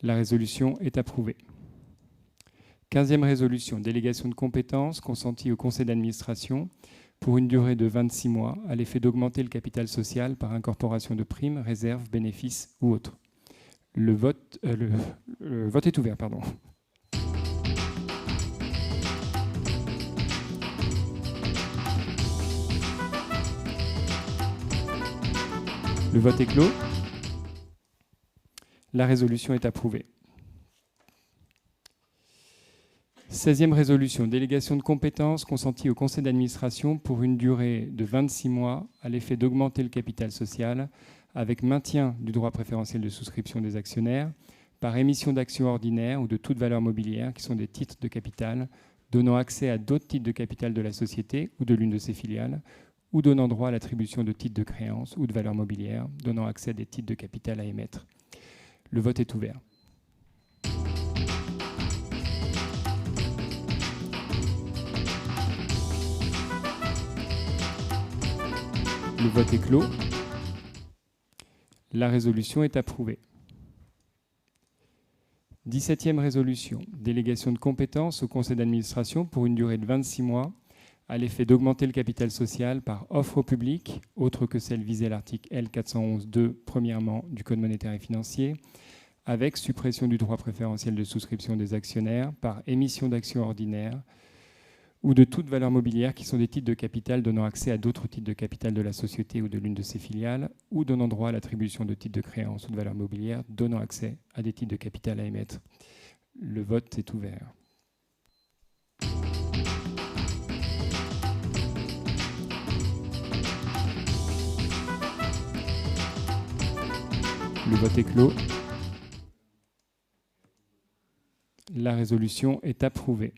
La résolution est approuvée. 15e résolution, délégation de compétences consentie au conseil d'administration pour une durée de 26 mois à l'effet d'augmenter le capital social par incorporation de primes, réserves, bénéfices ou autres. Le vote est ouvert. Pardon. Le vote est clos. La résolution est approuvée. 16e résolution, délégation de compétences consentie au conseil d'administration pour une durée de 26 mois à l'effet d'augmenter le capital social avec maintien du droit préférentiel de souscription des actionnaires par émission d'actions ordinaires ou de toute valeur mobilière qui sont des titres de capital donnant accès à d'autres titres de capital de la société ou de l'une de ses filiales ou donnant droit à l'attribution de titres de créance ou de valeur mobilière donnant accès à des titres de capital à émettre. Le vote est ouvert. Le vote est clos. La résolution est approuvée. 17e résolution, délégation de compétences au conseil d'administration pour une durée de 26 mois à l'effet d'augmenter le capital social par offre au public, autre que celle visée à l'article L411-2, premièrement, du Code monétaire et financier, avec suppression du droit préférentiel de souscription des actionnaires par émission d'actions ordinaires ou de toute valeur mobilière qui sont des titres de capital donnant accès à d'autres titres de capital de la société ou de l'une de ses filiales, ou donnant droit à l'attribution de titres de créance ou de valeur mobilière donnant accès à des titres de capital à émettre. Le vote est ouvert. Le vote est clos. La résolution est approuvée.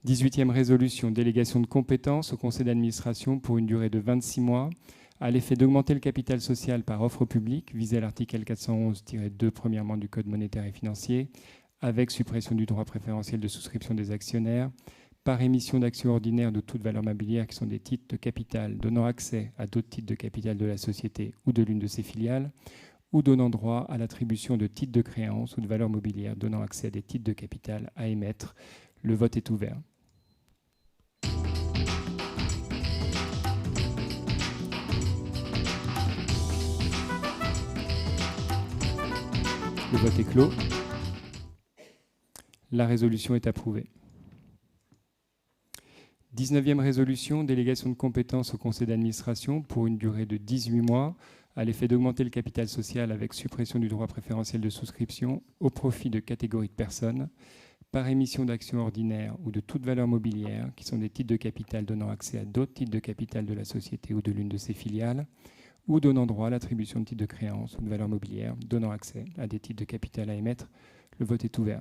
18e résolution, délégation de compétences au conseil d'administration pour une durée de 26 mois, à l'effet d'augmenter le capital social par offre publique, visé à l'article L411-2, premièrement, du Code monétaire et financier, avec suppression du droit préférentiel de souscription des actionnaires, par émission d'actions ordinaires de toute valeur mobilière qui sont des titres de capital donnant accès à d'autres titres de capital de la société ou de l'une de ses filiales, ou donnant droit à l'attribution de titres de créance ou de valeur mobilière donnant accès à des titres de capital à émettre. Le vote est ouvert. Le vote est clos. La résolution est approuvée. 19e résolution, délégation de compétences au conseil d'administration pour une durée de 18 mois, à l'effet d'augmenter le capital social avec suppression du droit préférentiel de souscription au profit de catégories de personnes, par émission d'actions ordinaires ou de toute valeur mobilière, qui sont des titres de capital donnant accès à d'autres titres de capital de la société ou de l'une de ses filiales, ou donnant droit à l'attribution de titres de créance ou de valeur mobilière, donnant accès à des titres de capital à émettre. Le vote est ouvert.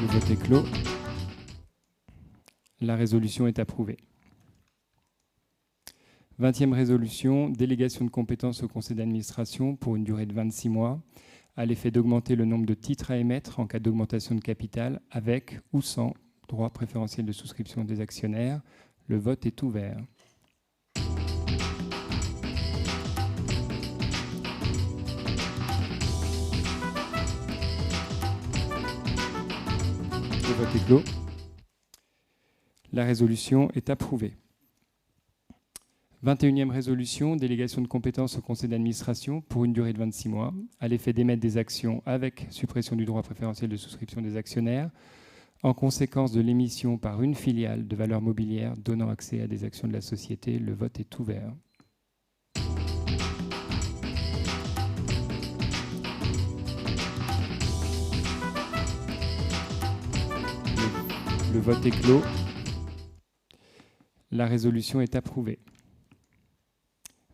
Le vote est clos. La résolution est approuvée. 20e résolution, délégation de compétences au conseil d'administration pour une durée de 26 mois, à l'effet d'augmenter le nombre de titres à émettre en cas d'augmentation de capital avec ou sans droit préférentiel de souscription des actionnaires. Le vote est ouvert. Le vote est clos. La résolution est approuvée. 21e résolution, délégation de compétences au conseil d'administration pour une durée de 26 mois, à l'effet d'émettre des actions avec suppression du droit préférentiel de souscription des actionnaires, en conséquence de l'émission par une filiale de valeur mobilière donnant accès à des actions de la société. Le vote est ouvert. Le vote est clos. La résolution est approuvée.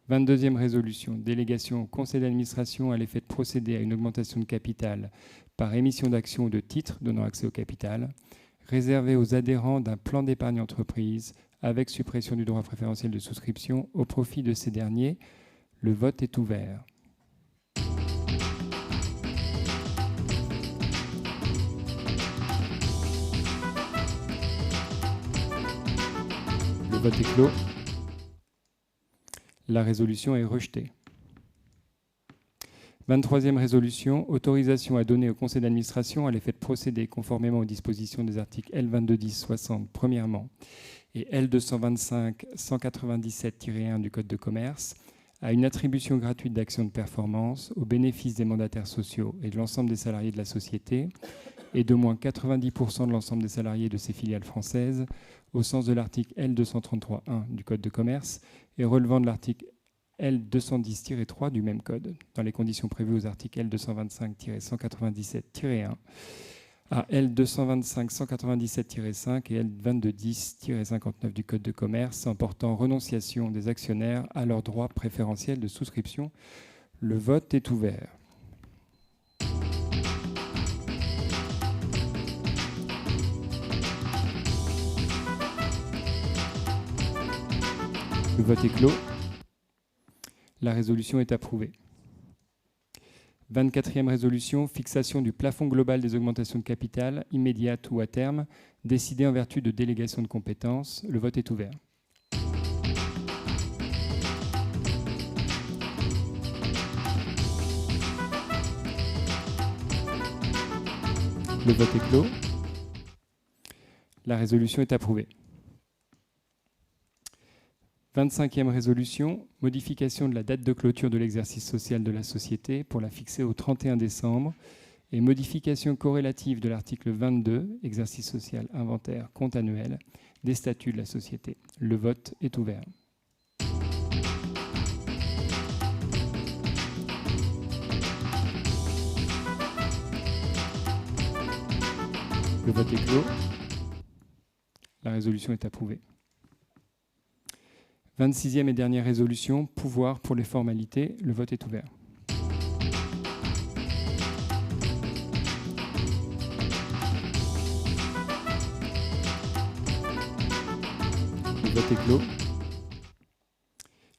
22e résolution, délégation au conseil d'administration à l'effet de procéder à une augmentation de capital par émission d'actions ou de titres donnant accès au capital, réservée aux adhérents d'un plan d'épargne entreprise avec suppression du droit préférentiel de souscription au profit de ces derniers. Le vote est ouvert. Le vote est clos. La résolution est rejetée. 23e résolution, autorisation à donner au conseil d'administration à l'effet de procéder conformément aux dispositions des articles L2210-60 premièrement et L225-197-1 du Code de commerce à une attribution gratuite d'actions de performance au bénéfice des mandataires sociaux et de l'ensemble des salariés de la société et d'au moins 90% de l'ensemble des salariés de ses filiales françaises au sens de l'article L233-1 du Code de commerce et relevant de l'article L210-3 du même code, dans les conditions prévues aux articles L225-197-1 à L225-197-5 et L2210-59 du Code de commerce, en portant renonciation des actionnaires à leurs droits préférentiels de souscription. Le vote est ouvert. Le vote est clos. La résolution est approuvée. 24e résolution, fixation du plafond global des augmentations de capital, immédiates ou à terme, décidée en vertu de délégation de compétences. Le vote est ouvert. Le vote est clos. La résolution est approuvée. 25e résolution, modification de la date de clôture de l'exercice social de la société pour la fixer au 31 décembre et modification corrélative de l'article 22, exercice social, inventaire, compte annuel, des statuts de la société. Le vote est ouvert. Le vote est clos. La résolution est approuvée. 26e et dernière résolution, pouvoir pour les formalités. Le vote est ouvert. Le vote est clos.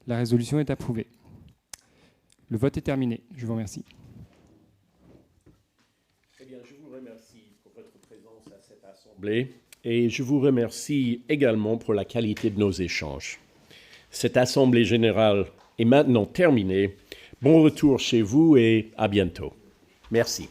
La résolution est approuvée. Le vote est terminé. Je vous remercie. Eh bien, je vous remercie pour votre présence à cette assemblée et je vous remercie également pour la qualité de nos échanges. Cette assemblée générale est maintenant terminée. Bon retour chez vous et à bientôt. Merci.